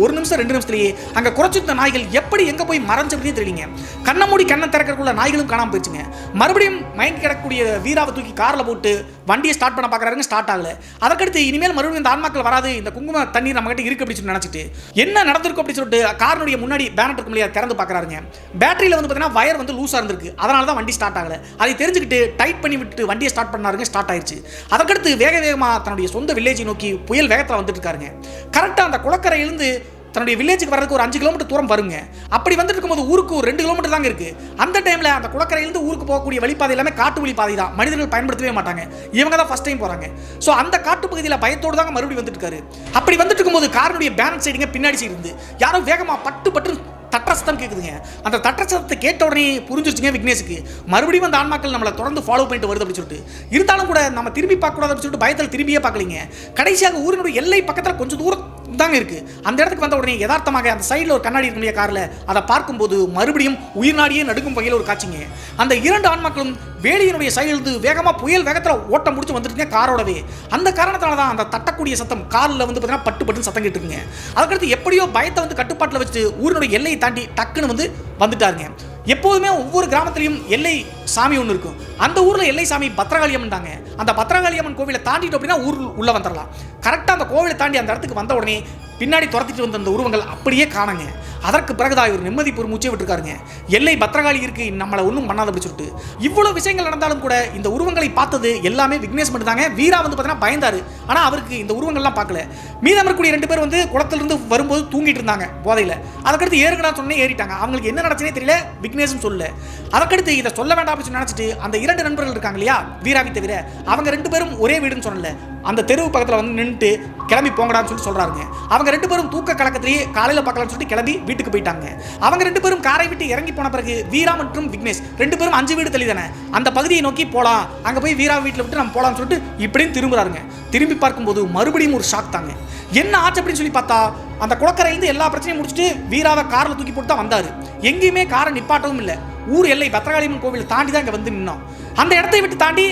ஒரு நிமிஷம் 2 நிமிஷத்துலேயே அங்கே குறைச்சிருந்த நாய்கள் எப்படி எங்கே போய் மறைஞ்சு அப்படின்னு தெரியலங்க. கண்ணை மூடி கண்ணை திறக்கக்குள்ள நாய்களும் காணாமல் போயிடுச்சுங்க. மறுபடியும் மயங்கி கிடக்கக்கூடிய வீராவை தூக்கி காரில் போட்டு வண்டியை ஸ்டார்ட் பண்ண பார்க்குறாருங்க. ஸ்டார்ட் ஆகல. அதற்கடுத்து இனிமேல் மறுபடியும் இந்த ஆன்மாக்கள் வராது, இந்த குங்கும தண்ணீர் நம்ம கிட்ட இருக்கு அப்படின்னு சொல்லி நினச்சிட்டு என்ன நடந்திருக்கும் அப்படின்னு சொல்லிட்டு காரனுடைய முன்னாடி பேனட் இருக்கும் இல்லையா திறந்து பார்க்குறாருங்க. பேட்டரியில் வந்து பார்த்தீங்கன்னா வயர் வந்து லூஸாக இருந்திருக்கு. அதனால தான் வண்டி ஸ்டார்ட் ஆகலை. அதை தெரிஞ்சுக்கிட்டு டைட் பண்ணி விட்டு வண்டியை ஸ்டார்ட் பண்ணாருங்க. ஸ்டார்ட் ஆயிடுச்சு. அதற்கடுத்து வேகமாக தன்னுடைய சொந்த வில்லேஜை நோக்கி புயல் வேகத்தில் வந்துட்டு இருக்காருங்க. கரெக்டாக அந்த குளக்கரையிலிருந்து தன்னுடைய வில்லேஜுக்கு வரதுக்கு ஒரு 5 கிலோமீட்டர் தூரம் வருங்க. அப்படி வந்துட்டு இருக்கும்போது ஊருக்கு ஒரு 2 கிலோமீட்டர் தாங்க இருக்கு. அந்த டைம்ல அந்த குளக்கரையிலிருந்து ஊருக்கு போகக்கூடிய வழிபாதை எல்லாமே காட்டு வழி பாதை தான். மனிதர்கள் பயன்படுத்தவே மாட்டாங்க. இவங்க தான் ஃபர்ஸ்ட் டைம் போறாங்க. ஸோ அந்த காட்டு பகுதியில் பயத்தோடு தாங்க மறுபடியும் வந்துட்டு இருக்காரு. அப்படி வந்துட்டு இருக்கும்போது காரனுடைய பேனட் சைடுங்க பின்னாடி சைடு இருந்து யாரோ வேகமாக பட்டு தட்ட சத்தம் கேட்குதுங்க. அந்த தட்ட சத்தத்தை கேட்ட உடனே புரிஞ்சிருச்சுங்க விக்னேஷுக்கு. மறுபடியும் அந்த ஆன்மாக்கள் நம்மளை தொடர்ந்து ஃபாலோ பண்ணிட்டு வருது அப்படின்னு சொல்லிட்டு இருந்தாலும் கூட நம்ம திரும்பி பார்க்கக்கூடாது அப்படின்னு சொல்லிட்டு பயத்தில் திரும்பியே பார்க்கலீங்க. கடைசியாக ஊரினுடைய எல்லை பக்கத்தில் கொஞ்சம் தூரம் தாங்க இருக்கு. அந்த இடத்துக்கு வந்த உடனே யதார்த்தமாக அந்த சைடில் ஒரு கண்ணாடி இருக்கு இல்லையா காரில், அதை பார்க்கும்போது மறுபடியும் உயிர் நாடியே நடுங்கும் வகையில் ஒரு காட்சிங்க. அந்த 2 ஆன்மாக்களும் வேலியினுடைய சைடிலிருந்து வேகமாக புயல் வேகத்தில் ஓட்டம் முடிச்சு வந்துட்டுங்க காரோடவே. அந்த காரணத்தால தான் அந்த தட்டக்கூடிய சத்தம் காரில் வந்து பார்த்தீங்கன்னா பட்டு சத்தம் கேட்டுருங்க. அதுக்கடுத்து எப்படியோ பயத்தை வந்து கட்டுப்பாட்டில் வச்சுட்டு ஊரினுடைய எல்லையை தாண்டி டக்குன்னு வந்துட்டாருங்க. எப்போதுமே ஒவ்வொரு கிராமத்திலையும் எல்லை சாமி ஒன்று இருக்கும். அந்த ஊரில் எல்லை சாமி பத்ரகாளியம்மன் தாங்க. அந்த பத்ரகாளியம்மன் கோவிலை தாண்டிட்டு அப்படின்னா ஊர் உள்ள வந்துடலாம். கரெக்டாக அந்த கோவிலை தாண்டி அந்த இடத்துக்கு வந்த உடனே பின்னாடி துரத்திட்டு வந்த அந்த உருவங்கள் அப்படியே காணுங்க. அதற்கு பிறகுதான் இவர் நிம்மதி ஒரு மூச்சே விட்டுருக்காருங்க. எல்லை பத்ரகாளி இருக்கு, நம்மளை ஒன்றும் பண்ணாத அப்படி சொல்லிட்டு இவ்வளவு விஷயங்கள் நடந்தாலும் கூட இந்த உருவங்களை பார்த்தது எல்லாமே விக்னேஷ் மட்டும் தாங்க. வீரா வந்து பார்த்தீங்கன்னா பயந்தாரு. ஆனால் அவருக்கு இந்த உருவங்கள்லாம் பார்க்கல. மீதம் இருக்கக்கூடிய 2 பேர் வந்து குளத்திலிருந்து வரும்போது தூங்கிட்டு இருந்தாங்க போதையில். அதுக்கடுத்து ஏறுங்கடா சொன்னே ஏறிட்டாங்க. அவங்களுக்கு என்ன நடச்சுனே தெரியல, விக்னேஷும் சொல்லல. அதுக்கடுத்து இதை சொல்ல வேண்டாம் அப்படின்னு நினைச்சிட்டு அந்த 2 நண்பர்கள் இருக்காங்க இல்லையா வீராவை தவிர, அவங்க 2 பேரும் ஒரே வீடுன்னு சொன்னல அந்த தெருவு பக்கத்தில் வந்து நின்றுட்டு கிளம்பி போங்கடான்னு சொல்லி சொல்றாங்க. அவங்க 2 பேரும் தூக்க கலக்கத்திலேயே காலையில் பார்க்கலாம்னு சொல்லிட்டு கிளம்பி வீட்டுக்கு போயிட்டாங்க. அவங்க 2 பேரும் காரை விட்டு இறங்கி போன பிறகு வீரா மற்றும் விக்னேஷ் 2 பேரும் 5 வீடு தள்ளி தானே அந்த பகுதியை நோக்கி போகலாம், அங்கே போய் வீரா வீட்டில் விட்டு நம்ம போகலாம்னு சொல்லிட்டு இப்படின்னு திரும்புறாருங்க. திரும்பி பார்க்கும்போது மறுபடியும் ஒரு ஷாக் தாங்க. என்ன ஆச்சு அப்படின்னு சொல்லி பார்த்தா அந்த குளக்கரையிலிருந்து எல்லா பிரச்சனையும் முடிச்சுட்டு வீராவை காரில் தூக்கி போட்டு தான் வந்தாரு. எங்கேயுமே காரை நிப்பாட்டவும் இல்லை. ஊர் எல்லை பத்ரகாளியம்மன் கோவில் தாண்டி தான் இங்கே வந்து நின்னோம். அந்த இடத்தை விட்டு தாண்டி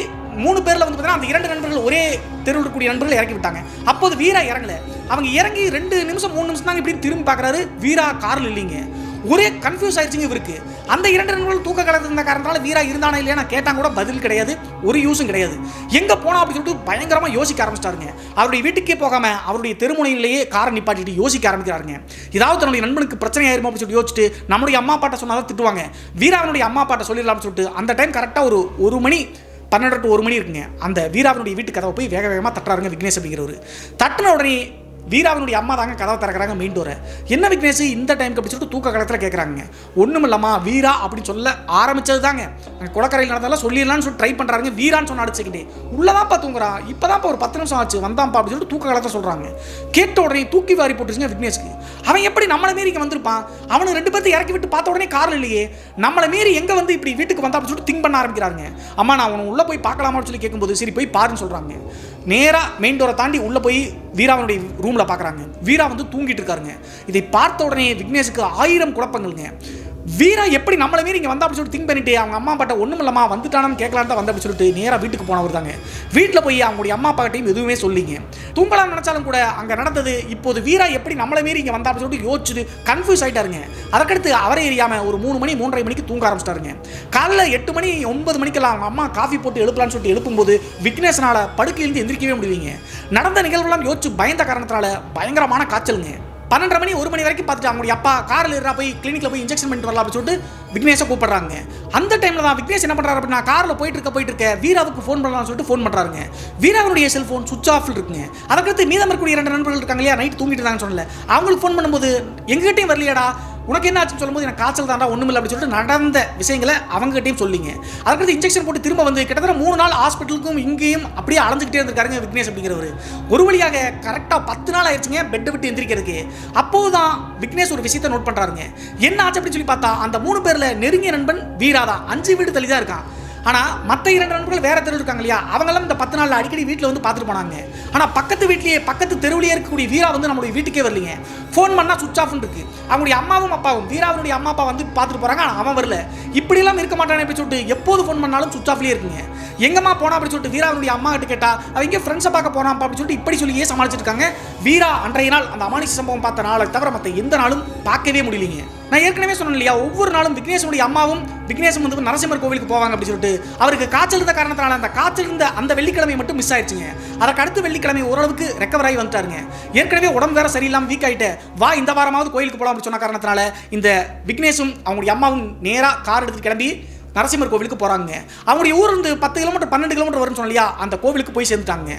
3 பேர்ல வந்து பார்த்தீங்கன்னா அந்த 2 நண்பர்கள் ஒரே தெருவில் இருக்கக்கூடிய நண்பர்கள் இறக்கி விட்டாங்க. அப்போது வீரா இறங்கல. அவங்க இறங்கி 2 நிமிஷம் 3 நிமிஷம் தாங்க இப்படி திரும்பி பார்க்குறாரு. வீரா காரில் இல்லைங்க. ஒரே கன்ஃபியூஸ் ஆயிடுச்சுங்க இவருக்கு. அந்த 2 நண்பர்கள் தூக்க கலந்து இருந்த காரணத்தால வீரா இருந்தானா இல்லையா நான் கேட்டாங்க கூட பதில் கிடையாது, ஒரு யூஸும் கிடையாது. எங்க போனா அப்படின்னு சொல்லிட்டு பயங்கரமா யோசிக்க ஆரம்பிச்சிட்டாருங்க. அவருடைய வீட்டுக்கே போகாம அவருடைய தெருமுனையிலேயே காரை நிப்பாட்டிட்டு யோசிக்க ஆரம்பிக்கிறாருங்க. ஏதாவது தன்னுடைய நண்பனுக்கு பிரச்சனை ஆயிருமோ அப்படின்னு சொல்லிட்டு யோசிச்சுட்டு நம்மளுடைய அம்மா அப்பாட்ட சொன்னாதான் திட்டுவாங்க, வீராவனுடைய அம்மா அப்பாட்ட சொல்லிடலாம்னு சொல்லிட்டு அந்த டைம் கரெக்டாக ஒரு மணி 12 to 1 மணி இருக்குங்க. அந்த வீராவனுடைய வீட்டு கதவை போய் வேக வேகமாக தட்டுறாருங்க விக்னேஷ் அப்படிங்கிறவர். தட்டின உடனே வீராவனுடைய அம்மா தாங்க கதவை திறக்கிறாங்க மெயின் டோரை. என்ன விக்னேஷ் இந்த டைமுக்கு அப்படி சொல்லிட்டு தூக்க காலத்தில் கேட்குறாங்க. ஒன்றும் இல்லம்மா வீரா அப்படின்னு சொல்ல ஆரம்பிச்சது தாங்க. குளக்கரையில் நடந்தாலும் சொல்லிடலான்னு சொல்லி ட்ரை பண்ணுறாங்க. வீரான்னு சொன்ன அடிச்சுக்கிட்டே உள்ளதான்ப்பா தூங்குறான், இப்போதான்ப்பா ஒரு 10 நிமிஷம் ஆச்சு வந்தான்ப்பா அப்படின்னு சொல்லிட்டு தூக்க காலத்தில் சொல்கிறாங்க. கேட்ட உடனே தூக்கி வாரி போட்டுருச்சுங்க விக்னேஷ்க்கு. அவன் எப்படி நம்மளை மீறி இங்கே வந்திருப்பான், அவனு 2 பேர்த்து இறக்கி விட்டு பார்த்த உடனே காரில் இல்லையே, நம்மளை மீறி எங்கே வந்து இப்படி வீட்டுக்கு வந்தா அப்படின்னு சொல்லிட்டு திங்க் பண்ண ஆரம்பிக்கிறாங்க. அம்மா நான் அவனை உள்ளே போய் பார்க்கலாமான்னு சொல்லி கேட்கும்போது சரி போய் பாருன்னு சொல்கிறாங்க. நேராக மெயின் டோரை தாண்டி உள்ளே போய் வீராவனுடைய ரூமில் பார்க்குறாங்க. வீரா வந்து தூங்கிட்டு இருக்காருங்க. இதை பார்த்த உடனே விக்னேஷுக்கு 1000 குழப்பங்கள்ங்க. வீரா எப்படி நம்மள மீறி இங்கே வந்தா அப்படி சொல்லிட்டு திங்க் பண்ணிட்டு அவங்க அம்மா அப்பாட்ட ஒன்றும் இல்லம்மா வந்துட்டானு கேட்கலான்னு தான் வந்த அப்படி சொல்லிட்டு நேராக வீட்டுக்கு போனவர் தாங்க. வீட்டில் போய் அவங்களுடைய அம்மா அப்பாட்டையும் எதுவுமே சொல்லிங்க. தூங்கலாம் நினச்சாலும் கூட அங்கே நடந்தது இப்போது வீரா எப்படி நம்மளை மீறி இங்கே வந்தா அப்படி சொல்லிட்டு யோசிச்சுட்டு கன்ஃபியூஸ் ஆகிட்டாருங்க. அதற்கடுத்து அவரே எரியாமல் ஒரு 3 மணி 3:30 மணிக்கு தூங்க ஆரம்பிச்சிட்டாருங்க. காலைல 8 மணி 9 மணிக்கெல்லாம் அவங்க அம்மா காஃபி போட்டு எழுப்பலான்னு சொல்லிட்டு எழுப்பும்போது விக்னேஷனால் படுக்கையிலிருந்து எந்திரிக்கவே முடியலைங்க. நடந்த நிகழ்வுலாம் யோசிச்சு பயந்த காரணத்தினால பயங்கரமான காய்ச்சலுங்க. 12:30 மணி 1 மணி வரைக்கும் பார்த்துட்டு அவங்களுடைய அப்பா காரில் ஏறா போய் கிளினிக்கில் போய் இன்ஜெக்ஷன் பண்ணிட்டு வரலாம் அப்படின்னு சொல்லிட்டு விக்னேஷை கூப்பிடுறாங்க. அந்த டைமில் தான் விக்னேஷ் என்ன பண்ணுறாரு அப்படின்னா காரில் போயிட்டு இருக்க வீராவுக்கு ஃபோன் பண்ணலாம்னு சொல்லிட்டு ஃபோன் பண்ணுறாங்க. வீராவுடைய செல்ஃபோன் சுவிச் ஆஃபில் இருக்குங்க. அதுக்கடுத்து மீதம் இருக்கக்கூடிய 2 நண்பர்கள் இருக்காங்க இல்லையா, நைட் தூங்கிட்டு இருந்தாங்கன்னு சொல்லல, அவங்களுக்கு ஃபோன் பண்ணும்போது எங்ககிட்டையும் வரலையாடா, உனக்கு என்ன ஆச்சுன்னு சொல்லும்போது எனக்கு காய்ச்சல் தாண்டா ஒன்றுமில்லை அப்படின்னு சொல்லிட்டு நடந்த விஷயங்களை அவங்ககிட்டையும் சொல்லிங்க. அதுக்கடுத்து இன்ஜெக்ஷன் போட்டு திரும்ப வந்து கிட்டத்தட்ட 3 நாள் ஹாஸ்பிட்டலுக்கும் இங்கேயும் அப்படியே அலைஞ்சிக்கிட்டே இருந்திருக்காருங்க விக்னேஷ் அப்படிங்கிறவர். ஒரு வழியாக கரெக்டாக 10 நாள் ஆயிடுச்சுங்க பெட்டை விட்டு எந்திரிக்கிறதுக்கு. அப்போதான் விக்னேஷ் ஒரு விஷயத்தை நோட் பண்ணுறாருங்க. என்ன ஆச்சு அப்படின்னு சொல்லி பார்த்தா அந்த 3 பேரில் நெருங்கிய நண்பன் வீரா தான் 5 வீடு தள்ளி தான் இருக்கான். ஆனால் மற்ற 2 நண்பர்கள் வேறு தெருவில் இருக்காங்க இல்லையா, அவங்களாம் இந்த 10 நாளில் அடிக்கடி வீட்டில் வந்து பார்த்துட்டு போனாங்க. ஆனால் பக்கத்து வீட்லேயே பக்கத்து தெருவிலேயே இருக்கக்கூடிய வீரா வந்து நம்மளுடைய வீட்டுக்கே வரலைங்க. ஃபோன் பண்ணால் சுவிச் ஆஃப்னு இருக்கு. அவங்களுடைய அம்மாவும் அப்பாவும் வீராவுடைய அம்மா அப்பா வந்து பார்த்துட்டு போகிறாங்க, ஆனால் அவன் வரல. இப்படியெல்லாம் இருக்க மாட்டானே அப்படி சொல்லிட்டு எப்போது ஃபோன் பண்ணாலும் சுவிச் ஆஃப்லேயே இருக்குங்க. எங்கம்மா போனா அப்படி சொல்லிட்டு வீராவுடைய அம்மா கிட்ட கேட்டா அவங்க ஃப்ரெண்ட்ஸை பார்க்க போனாப்பா அப்படி சொல்லிட்டு இப்படி சொல்லியே சமாளிச்சிட்டு இருக்காங்க. வீரா அன்றைய நாள் அந்த அமானுஷ சம்பவம் பார்த்த நாளை தவிர மற்ற எந்த நாளும் பார்க்கவே முடியலைங்க. நான் ஏற்கனவே சொன்னேன் இல்லையா, ஒவ்வொரு நாளும் விக்னேஷனுடைய அம்மாவும் விக்னேஷும் வந்து நரசிம்மர் கோவிலுக்கு போவாங்க அப்படி சொல்லிட்டு அவருக்கு காய்ச்சல் இருந்த காரணத்தினால அந்த காய்ச்சல் இருந்த அந்த வெள்ளிக்கிழமை மட்டும் மிஸ் ஆயிடுச்சுங்க. அதற்கு அடுத்து வெள்ளிக்கிழமை ஓரளவுக்கு ரெக்கவர் ஆகி வந்துட்டாருங்க. ஏற்கனவே உடம்பு வேற சரியில்லாமல் வீக் ஆகிட்டு வா இந்த வாரமாவது கோயிலுக்கு போகலாம் அப்படி சொன்ன காரணத்தினால இந்த விக்னேஷும் அவங்களுடைய அம்மாவும் நேராக கார் எடுத்து கிளம்பி நரசிம்மர் கோவிலுக்கு போகிறாங்க. அவங்களுடைய ஊர் வந்து 10 கிலோமீட்டர் 12 கிலோமீட்டர் வரும்னு சொன்னியா, அந்த கோவிலுக்கு போய் சேர்ந்துட்டாங்க.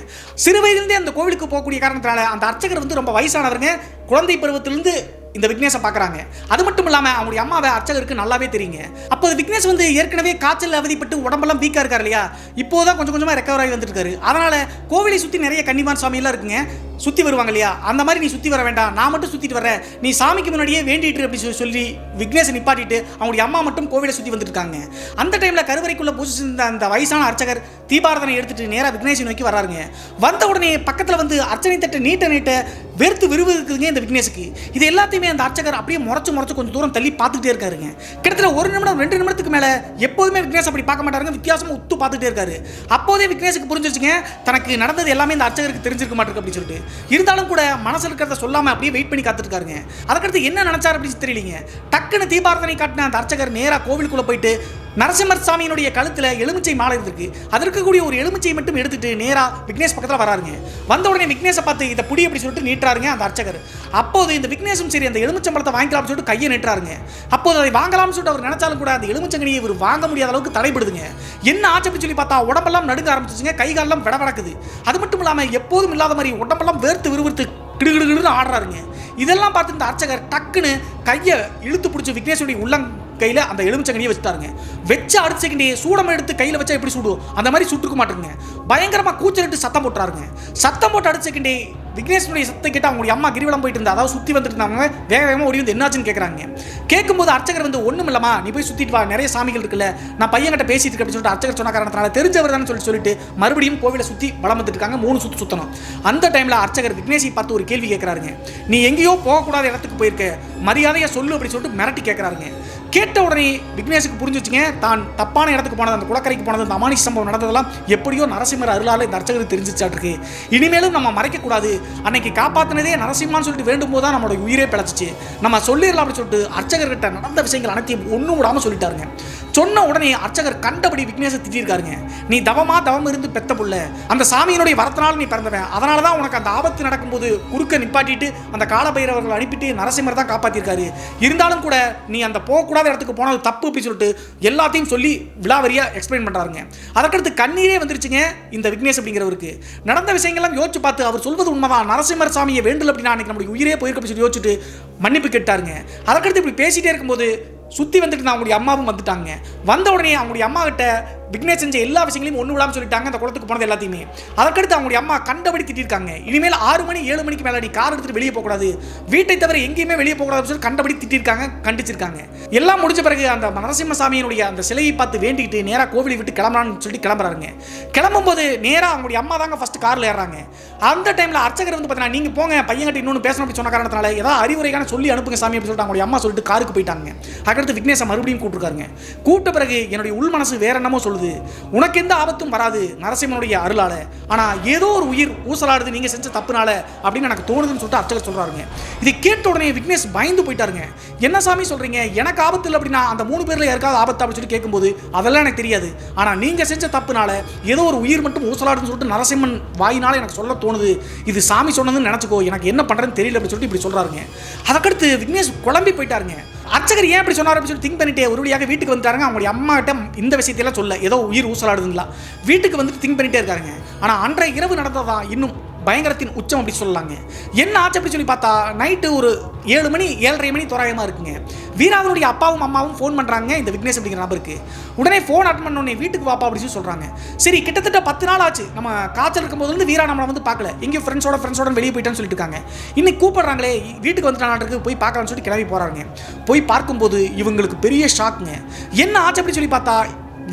சிறு வயதிலிருந்தே அந்த கோவிலுக்கு போகக்கூடிய காரணத்தினால அந்த அர்ச்சகர் வந்து ரொம்ப வயசானவருங்க. குழந்தை பருவத்திலிருந்து இந்த விக்னேஷை பார்க்குறாங்க. அது மட்டும் இல்லாமல் அவங்களுடைய அம்மாவை அர்ச்சகருக்கு நல்லாவே தெரியுங்க. அப்போது விக்னேஷ் வந்து ஏற்கனவே காய்ச்சல் அவதிப்பட்டு உடம்பெல்லாம் வீக்காக இருக்கார் இல்லையா, இப்போதான் கொஞ்சம் கொஞ்சமாக ரெக்கவர் ஆகி வந்துட்டு இருக்காரு. அதனால கோவிலை சுற்றி நிறைய கன்னிமான் சாமியெல்லாம் இருக்குங்க, சுற்றி வருவாங்க இல்லையா, அந்த மாதிரி நீ சுற்றி வர வேண்டாம், நான் மட்டும் சுற்றிட்டு வரேன், நீ சாமிக்கு முன்னாடியே வேண்டிட்டு அப்படி சொல்லி விக்னேஷை நிப்பாட்டிட்டு அவங்களுடைய அம்மா மட்டும் கோவிலை சுற்றி வந்துட்டு இருக்காங்க. அந்த டைமில் கருவறைக்குள்ளே பூஜிச்சிருந்த அந்த வயசான அர்ச்சகர் தீபாரதனை எடுத்துட்டு நேராக விக்னேஷை நோக்கி வராருங்க. வந்த உடனே பக்கத்தில் வந்து அர்ச்சனை தட்டு நீட்ட வெறுத்து விரும்புக்குதுங்க இந்த விக்னேஷுக்கு. இது எல்லாத்தையுமே அந்த அர்ச்சகர் அப்படியே முறைச்சு கொஞ்சம் தூரம் தள்ளி பார்த்துட்டே இருக்காருங்க. கிட்டத்தட்ட 1 நிமிடம் 2 நிமிடத்துக்கு மேலே எப்போதுமே விக்னேஷ் அப்படி பார்க்க மாட்டாருங்க, வித்தியாசமாக உத்து பார்த்துட்டே இருக்காரு. அப்போதே விக்னேஷுக்கு புரிஞ்சிருச்சுங்க தனக்கு நடந்தது எல்லாமே இந்த அர்ச்சகருக்கு தெரிஞ்சிருக்க மாட்டிருக்கு அப்படின்னு சொல்லிட்டு. இருந்தாலும் கூட மனசில் இருக்கிறத சொல்லாமல் அப்படியே வெயிட் பண்ணி காத்துருக்காருங்க. அதுக்கடுத்து என்ன நினைச்சார் அப்படின்னு தெரியலீங்க. டக்குன்னு தீபாரதனை காட்டின அந்த அர்ச்சகர் நேராக கோவிலுக்குள்ளே போயிட்டு நரசிம்மர் சாமியினுடைய கழுத்தில் எலுமிச்சை மாலை இருக்கு, அது இருக்கக்கூடிய ஒரு எலுமிச்சை மட்டும் எடுத்துட்டு நேராக விக்னேஷ் பக்கத்தில் வராருங்க. வந்த உடனே விக்னேஷை பார்த்து இதை புடி அப்படி சொல்லிட்டு நீட்டுறாருங்க அந்த அர்ச்சகர். அப்போது இந்த விக்னேஷும் சரி அந்த எலுமிச்சம்பழத்தை வாங்கிக்கலாம்னு சொல்லிட்டு கையை நீட்டுறாருங்க. அப்போது அதை வாங்கலாம்னு சொல்லிட்டு அவர் நினைச்சாலும் கூட அந்த எலுமிச்சங்கனியை இவர் வாங்க முடியாத அளவுக்கு தடைபடுதுங்க. என்ன ஆச்சு அப்படின்னு சொல்லி பார்த்தா உடம்பெல்லாம் நடுங்க ஆரம்பிச்சிச்சுங்க, கை காலெல்லாம் விடவடக்குது. அது மட்டும் இல்லாமல் எப்போதும் இல்லாத மாதிரி உடம்பெல்லாம் விறுவிறுத்து கிடுகிடுன்னு ஆடுறாருங்க. இதெல்லாம் பார்த்து இந்த அர்ச்சகர் டக்குன்னு கையை இழுத்து பிடிச்சி விக்னேஷுடைய உள்ளம் கையில் அந்த எலுமிச்சங்கனியை வச்சுட்டாருங்க. வச்சு அடிச்சுக்கிட்டே சூடம் எடுத்து கையில் வச்சா எப்படி சுடுவோம் அந்த மாதிரி சுட்டுக்க மாட்டேங்க. பயங்கரமாக கூச்சலிட்டு சத்தம் போட்டுறாருங்க. சத்தம் போட்டு அடிச்சுக்கிட்டே விக்னேஷனுடைய சத்தம் கேட்டு அவங்களுடைய அம்மா கிரிவலம் போயிட்டு இருந்தா, அதாவது சுற்றி வந்துட்டு இருந்தாங்க. வேகமாக ஓடி வந்து என்னாச்சுன்னு கேட்குறாங்க. கேட்கும்போது அர்ச்சகர் வந்து ஒன்றும் இல்லம்மா நீ போய் சுற்றிட்டு வா, நிறைய சாமிகள் இருக்குல்ல, நான் பையன்கிட்ட பேசிட்டு இருக்கேன் அப்படின்னு சொல்லிட்டு அர்ச்சகர் சொன்ன காரணத்தினால தெரிஞ்சவர் தான் சொல்லிட்டு மறுபடியும் கோவிலை சுற்றி வளம் வந்துட்டு இருக்காங்க. 3 சுற்று சுற்றணும். அந்த டைமில் அர்ச்சகர் விக்னேஷை பார்த்து ஒரு கேள்வி கேட்குறாருங்க. நீ எங்கேயோ போகக்கூடாத இடத்துக்கு போயிருக்க, மரியாதையை சொல்லு அப்படின்னு சொல்லிட்டு மிரட்டி கேட்குறாருங்க. கேட்ட உடனே விக்னேஷுக்கு புரிஞ்சுச்சுங்க, தான் தப்பான இடத்துக்கு போனது, அந்த குளக்கரைக்கு போனது, அந்த அமானுஷ சம்பவம் நடந்ததெல்லாம் எப்படியோ நரசிம்மர் அருளால் இந்த அர்ச்சகருக்கு தெரிஞ்சிச்சாட்டிருக்கு. இனிமேலும் நம்ம மறைக்கக்கூடாது, அன்னைக்கு காப்பாற்றினதே நரசிம்மான்னு சொல்லிட்டு வேண்டும் போது தான் நம்மளோட உயிரே பிழைச்சிச்சு, நம்ம சொல்லிடலாம் அப்படின்னு சொல்லிட்டு அர்ச்சகர்கிட்ட நடந்த விஷயங்கள் அனைத்தையும் ஒன்றும் விடாமல் சொல்லிட்டாருங்க. சொன்ன உடனே அர்ச்சகர் கண்டபடி விக்னேஷை திட்டிருக்காருங்க. நீ தவம் இருந்து பெத்த புள்ள, அந்த சாமியினுடைய வரத்தினால் நீ பிறந்தவன், அதனால தான் உனக்கு அந்த ஆபத்து நடக்கும்போது குறுக்க நிப்பாட்டிட்டு அந்த காலபைரவர்கள் அனுப்பிட்டு நரசிம்மர் தான் காப்பாற்றிருக்காரு. இருந்தாலும் கூட நீ அந்த போகக்கூடாத இடத்துக்கு போனது தப்பு அப்படின்னு சொல்லிட்டு எல்லாத்தையும் சொல்லி விலாவரியா எக்ஸ்பிளைன் பண்றாருங்க. அதற்கடுத்து கண்ணீரே வந்துருச்சுங்க இந்த விக்னேஷ் அப்படிங்கிறவருக்கு. நடந்த விஷயங்கள்லாம் யோசிச்சு பார்த்து அவர் சொல்வது உண்மைதான், நரசிம்மர் சாமியை வேண்டல அப்படின்னா அன்னைக்கு நம்மளுடைய உயிரே போயிருக்க சொல்லி யோசிச்சுட்டு மன்னிப்பு கேட்டாருங்க. அதற்கடுத்து இப்படி பேசிட்டே இருக்கும்போது சுற்றி வந்துட்டு அவங்களுடைய அம்மாவும் வந்துட்டாங்க. வந்த உடனே அவங்களுடைய அம்மா கிட்ட விக்னேஷ் செஞ்ச எல்லா விஷயங்களையும் ஒன்று விடாமல் சொல்லிட்டாங்க, அந்த குளத்துக்கு போனது எல்லாத்தையுமே. அதற்கடுத்து அவங்களுடைய அம்மா கண்டபடி திட்டிருக்காங்க. இனிமேல் 6 மணி 7 மணிக்கு மேலே நீ கார் எடுத்துட்டு வெளியே போகக்கூடாது, வீட்டை தவிர எங்கேயுமே வெளியே போகக்கூடாதுன்னு சொல்லி கண்டபடி திட்டிருக்காங்க, கண்டிச்சிருக்காங்க. எல்லாம் முடிஞ்ச பிறகு அந்த நரசிம்ம சாமியினுடைய அந்த சிலையை பார்த்து வேண்டிக்கிட்டு நேராக கோவிலை விட்டு கிளம்பலான்னு சொல்லிட்டு கிளம்புறாங்க. கிளம்பும்போது நேராக அவங்களுடைய அம்மா தாங்க ஃபர்ஸ்ட் காரில் ஏறாங்க. அந்த டைமில் அர்ச்சகர் வந்து பார்த்தீங்கன்னா நீங்கள் போங்க பையன்கிட்ட இன்னொன்று பேசணும் அப்படி சொன்ன காரணத்தினால ஏதாவது அறிவுரைக்கான சொல்லி அனுப்புங்க சாமி அப்படின்னு சொல்லிட்டு அவங்களுடைய அம்மா சொல்லிட்டு காருக்கு போயிட்டாங்க. அதுக்கடுத்து விக்னேஷை மறுபடியும் கூப்பிட்டுருக்காருங்க. கூப்பிட்ட பிறகு என்னுடைய உள் மனசு வேற என்னமோ சொல்லுது, உனக்கு எந்த ஆபத்தும் வராது நரசிம்மனுடைய அருளால, ஆனா ஏதோ ஒரு உயிர் ஊசலாடுது நீங்க செஞ்ச தப்புனால அப்படின்னு எனக்கு தோணுதுன்னு சொல்லிட்டு அர்ச்சகர் சொல்றாருங்க. இதை கேட்ட உடனே விக்னேஷ் பயந்து போயிட்டாருங்க. என்ன சாமி சொல்றீங்க, எனக்கு ஆபத்து இல்லை அப்படின்னா அந்த 3 பேர்ல யாருக்காவது ஆபத்து அப்படின்னு சொல்லி கேட்கும்போது அதெல்லாம் எனக்கு தெரியாது, ஆனா நீங்க செஞ்ச தப்புனால ஏதோ ஒரு உயிர் மட்டும் ஊசலாடுன்னு சொல்லிட்டு நரசிம்மன் வாயினால எனக்கு சொல்ல தோணுது, இது சாமி சொன்னதுன்னு நினைச்சுக்கோ, எனக்கு என்ன பண்றதுன்னு தெரியல அப்படின்னு சொல்லிட்டு இப்படி சொல்றாருங்க. அதற்கடுத்து விக்னேஷ் குழம்பி போயிட்டாருங்க. அர்ச்சகர் ஏன் இப்படி சொன்னார் அப்படின்னு சொல்லி திங்க் பண்ணிட்டே ஒரு வழியாக வீட்டுக்கு வந்துட்டாருங்க. அவங்களுடைய அம்மா கிட்ட இந்த விஷயத்தையெல்லாம் சொல்ல, ஏதோ உயிர் ஊசலாடுதுங்களா, வீட்டுக்கு வந்துட்டு திங்க் பண்ணிட்டே இருக்காருங்க. ஆனால் அன்றைய இரவு நடந்ததா இன்னும் பயங்கரத்தின் உச்சம் அப்படி சொல்லலாங்க. என்ன ஆச்சு அப்படி சொல்லி பார்த்தா நைட்டு ஒரு 7 மணி 7:30 மணி தோராயமாக இருக்குங்க. வீராவுடைய அப்பாவும் அம்மாவும் ஃபோன் பண்ணுறாங்க இந்த விக்னேஷ் அப்படிங்கிற நபருக்கு. உடனே ஃபோன் அட்டன் பண்ண உடனே வீட்டுக்கு வாப்பா அப்படின்னு சொல்லி சொல்கிறாங்க. சரி கிட்டத்தட்ட 10 நாள் ஆச்சு நம்ம காய்ச்சல் இருக்கும்போது வந்து வீரா நம்மளை வந்து பார்க்கல, எங்கேயோ ஃப்ரெண்ட்ஸோட வெளியே போயிட்டான்னு சொல்லிட்டு இருக்காங்க. இன்னைக்கு கூப்பிடுறாங்களே வீட்டுக்கு வந்துட்டானாட்டுக்கு போய் பார்க்கலான்னு சொல்லிட்டு கிளம்பி போகிறாங்க. போய் பார்க்கும்போது இவங்களுக்கு பெரிய ஷாக்குங்க. என்ன ஆச்சு அப்படி சொல்லி பார்த்தா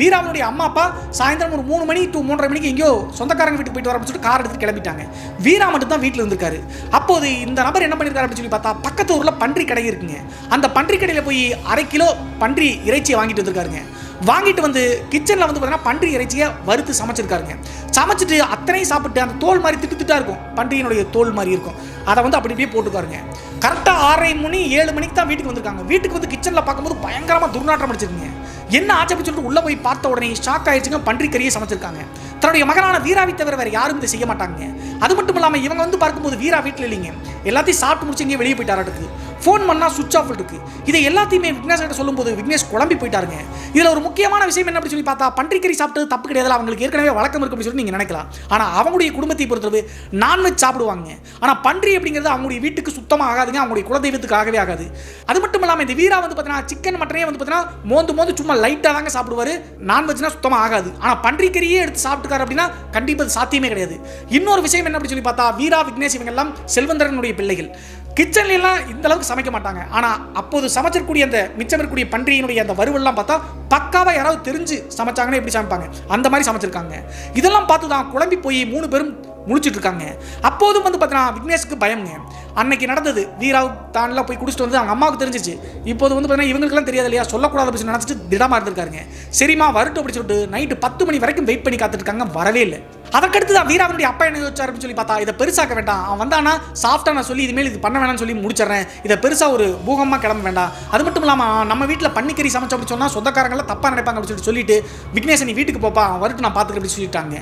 வீராவுடைய அம்மா அப்பா சாயந்தரம் ஒரு 3 மணி to 3:30 மணிக்கு எங்கேயோ சொந்தக்காரங்க வீட்டுக்கு போயிட்டு வரப்போ சொல்லிட்டு கார் எடுத்துட்டு கிளம்பிட்டாங்க. வீரா மட்டும் தான் வீட்டில் இருந்திருக்காரு. அப்போது இந்த நபர் என்ன பண்ணியிருக்காரு அப்படின்னு சொல்லி பார்த்தா பக்கத்து ஊரில் பன்றி கடை இருக்குங்க. அந்த பன்றி கடையில் போய் 1/2 கிலோ பன்றி இறைச்சியை வாங்கிட்டு வந்திருக்காருங்க. வாங்கிட்டு வந்து கிச்சனில் வந்து பார்த்தீங்கன்னா பன்றி இறைச்சியை வறுத்து சமைச்சிருக்காருங்க. சமைச்சிட்டு அத்தனையும் சாப்பிட்டு அந்த தோல் மாதிரி திட்டுத்திட்டா இருக்கும், பன்றியினுடைய தோல் மாதிரி இருக்கும், அதை வந்து அப்படி இப்படியே போட்டுக்காருங்க. கரெக்டாக 6:30 மணி 7 மணிக்கு தான் வீட்டுக்கு வந்திருக்காங்க. வீட்டுக்கு வந்து கிச்சனில் பார்க்கும்போது பயங்கரமாக துர்நாற்றம் அடிச்சிருக்கீங்க. என்ன ஆச்சு அப்படின்னு சொல்லிட்டு உள்ளே போய் பார்த்த உடனே ஷாக் ஆயிடுச்சுங்க. பன்றி கறியை சமைச்சிருக்காங்க. தன்னுடைய மகனான வீராவை தவிர வேறு யாரும் இதை செய்ய மாட்டாங்க. அது மட்டும் இல்லாமல் இவங்க வந்து பார்க்கும்போது வீரா வீட்டில் இல்லைங்க, எல்லாத்தையும் சாப்பிட்டு முடிச்சு இங்கே வெளியே போயிட்டாராட்டுக்கு. ஃபோன் பண்ணால் சுவிட்ச் ஆஃப் இருக்கு. இதை எல்லாத்தையுமே விக்னேஷ் கிட்ட சொல்லும்போது விக்னேஷ் குழம்பி போயிட்டாருங்க. இதில் ஒரு முக்கியமான விஷயம் என்ன அப்படின்னு சொல்லி பார்த்தா பன்றிக்கறி சாப்பிட்டு தப்பு கிடையாது, அவங்களுக்கு ஏற்கனவே வழக்கம் இருக்கு அப்படின்னு சொல்லி நீங்கள் நினைக்கலாம். ஆனால் அவங்களுடைய குடும்பத்தை பொறுத்தளவு நான்வெஜ் சாப்பிடுவாங்க. ஆனால் பன்றி அப்படிங்கிறது அவங்களுடைய வீட்டுக்கு சுத்தமாக ஆகாதுங்க, அவங்களுடைய குலதெய்வத்துக்கு ஆகவே ஆகாது. அது மட்டும் இல்லாமல் இந்த வீரா வந்து பார்த்தீங்கன்னா சிக்கன் மட்டனே வந்து பார்த்தீங்கன்னா மோந்து சும்மா லைட்டாக தாங்க சாப்பிடுவார், நான்வெஜ்னா சுத்தமாக ஆகாது. ஆனால் பன்றிக்கறியே எடுத்து சாப்பிட்டுக்காரு அப்படின்னா கண்டிப்பாக சாத்தியமே கிடையாது. இன்னொரு விஷயம் என்ன அப்படின்னு சொல்லி பார்த்தா வீரா விக்னேஷ் இவங்க எல்லாம் செல்வந்தரனுடைய பிள்ளைகள். கிச்சன்ல எல்லாம் இந்த அளவுக்கு சமைக்க மாட்டாங்க. ஆனால் அப்போது சமைச்சிருக்கூடிய அந்த மிச்சம் இருக்கக்கூடிய பன்றியினுடைய அந்த வறுவல்லாம் பார்த்தா பக்காவாக யாராவது தெரிஞ்சு சமைச்சாங்கன்னா எப்படி சமைப்பாங்க அந்த மாதிரி சமைச்சிருக்காங்க. இதெல்லாம் பார்த்து தான் குழம்பி போய் 3 பேரும் முடிச்சுட்டு இருக்காங்க. அப்போதும் வந்து பார்த்தீங்கன்னா விக்னேஷுக்கு பயம்ங்க. அன்னைக்கு நடந்தது வீராவு தான்லாம் போய் குடிச்சிட்டு வந்து அவங்க அம்மாவுக்கு தெரிஞ்சிச்சு. இப்போது வந்து பார்த்தீங்கன்னா இவங்களுக்குலாம் தெரியாது இல்லையா, சொல்லக்கூடாது அப்படின்னு நினச்சிட்டு திடமாக இருந்திருக்காருங்க. சரிம்மா வரட்டும் அப்படி சொல்லிட்டு நைட்டு 10 மணி வரைக்கும் வெயிட் பண்ணி காத்துட்டு வரவே இல்லை. அதற்கடுத்து தான் வீராவுடைய அப்பா என்ன யோசிச்சார் அப்படின்னு சொல்லி பார்த்தா இதை பெருசாக்க வேண்டாம், அவன் வந்தானா சாஃப்டாக நான் சொல்லி இதுமேல் இது பண்ண வேணாம்னு சொல்லி முடிச்சிடறேன், இதை பெருசாக ஒரு பூகமாக கிளம்ப வேண்டாம். அது மட்டும் இல்லாமல் நம்ம வீட்டில் பன்னிக்கறி சமைச்சோம் அப்படின்னு சொன்னால் சொந்தக்காரங்களாம் தப்பாக நினைப்பாங்க அப்படின்னு சொல்லிட்டு வீக்னேஷ் நீ வீட்டுக்கு போப்பா வரட்டு நான் பார்த்துக்கிறேன் அப்படின்னு சொல்லிட்டாங்க.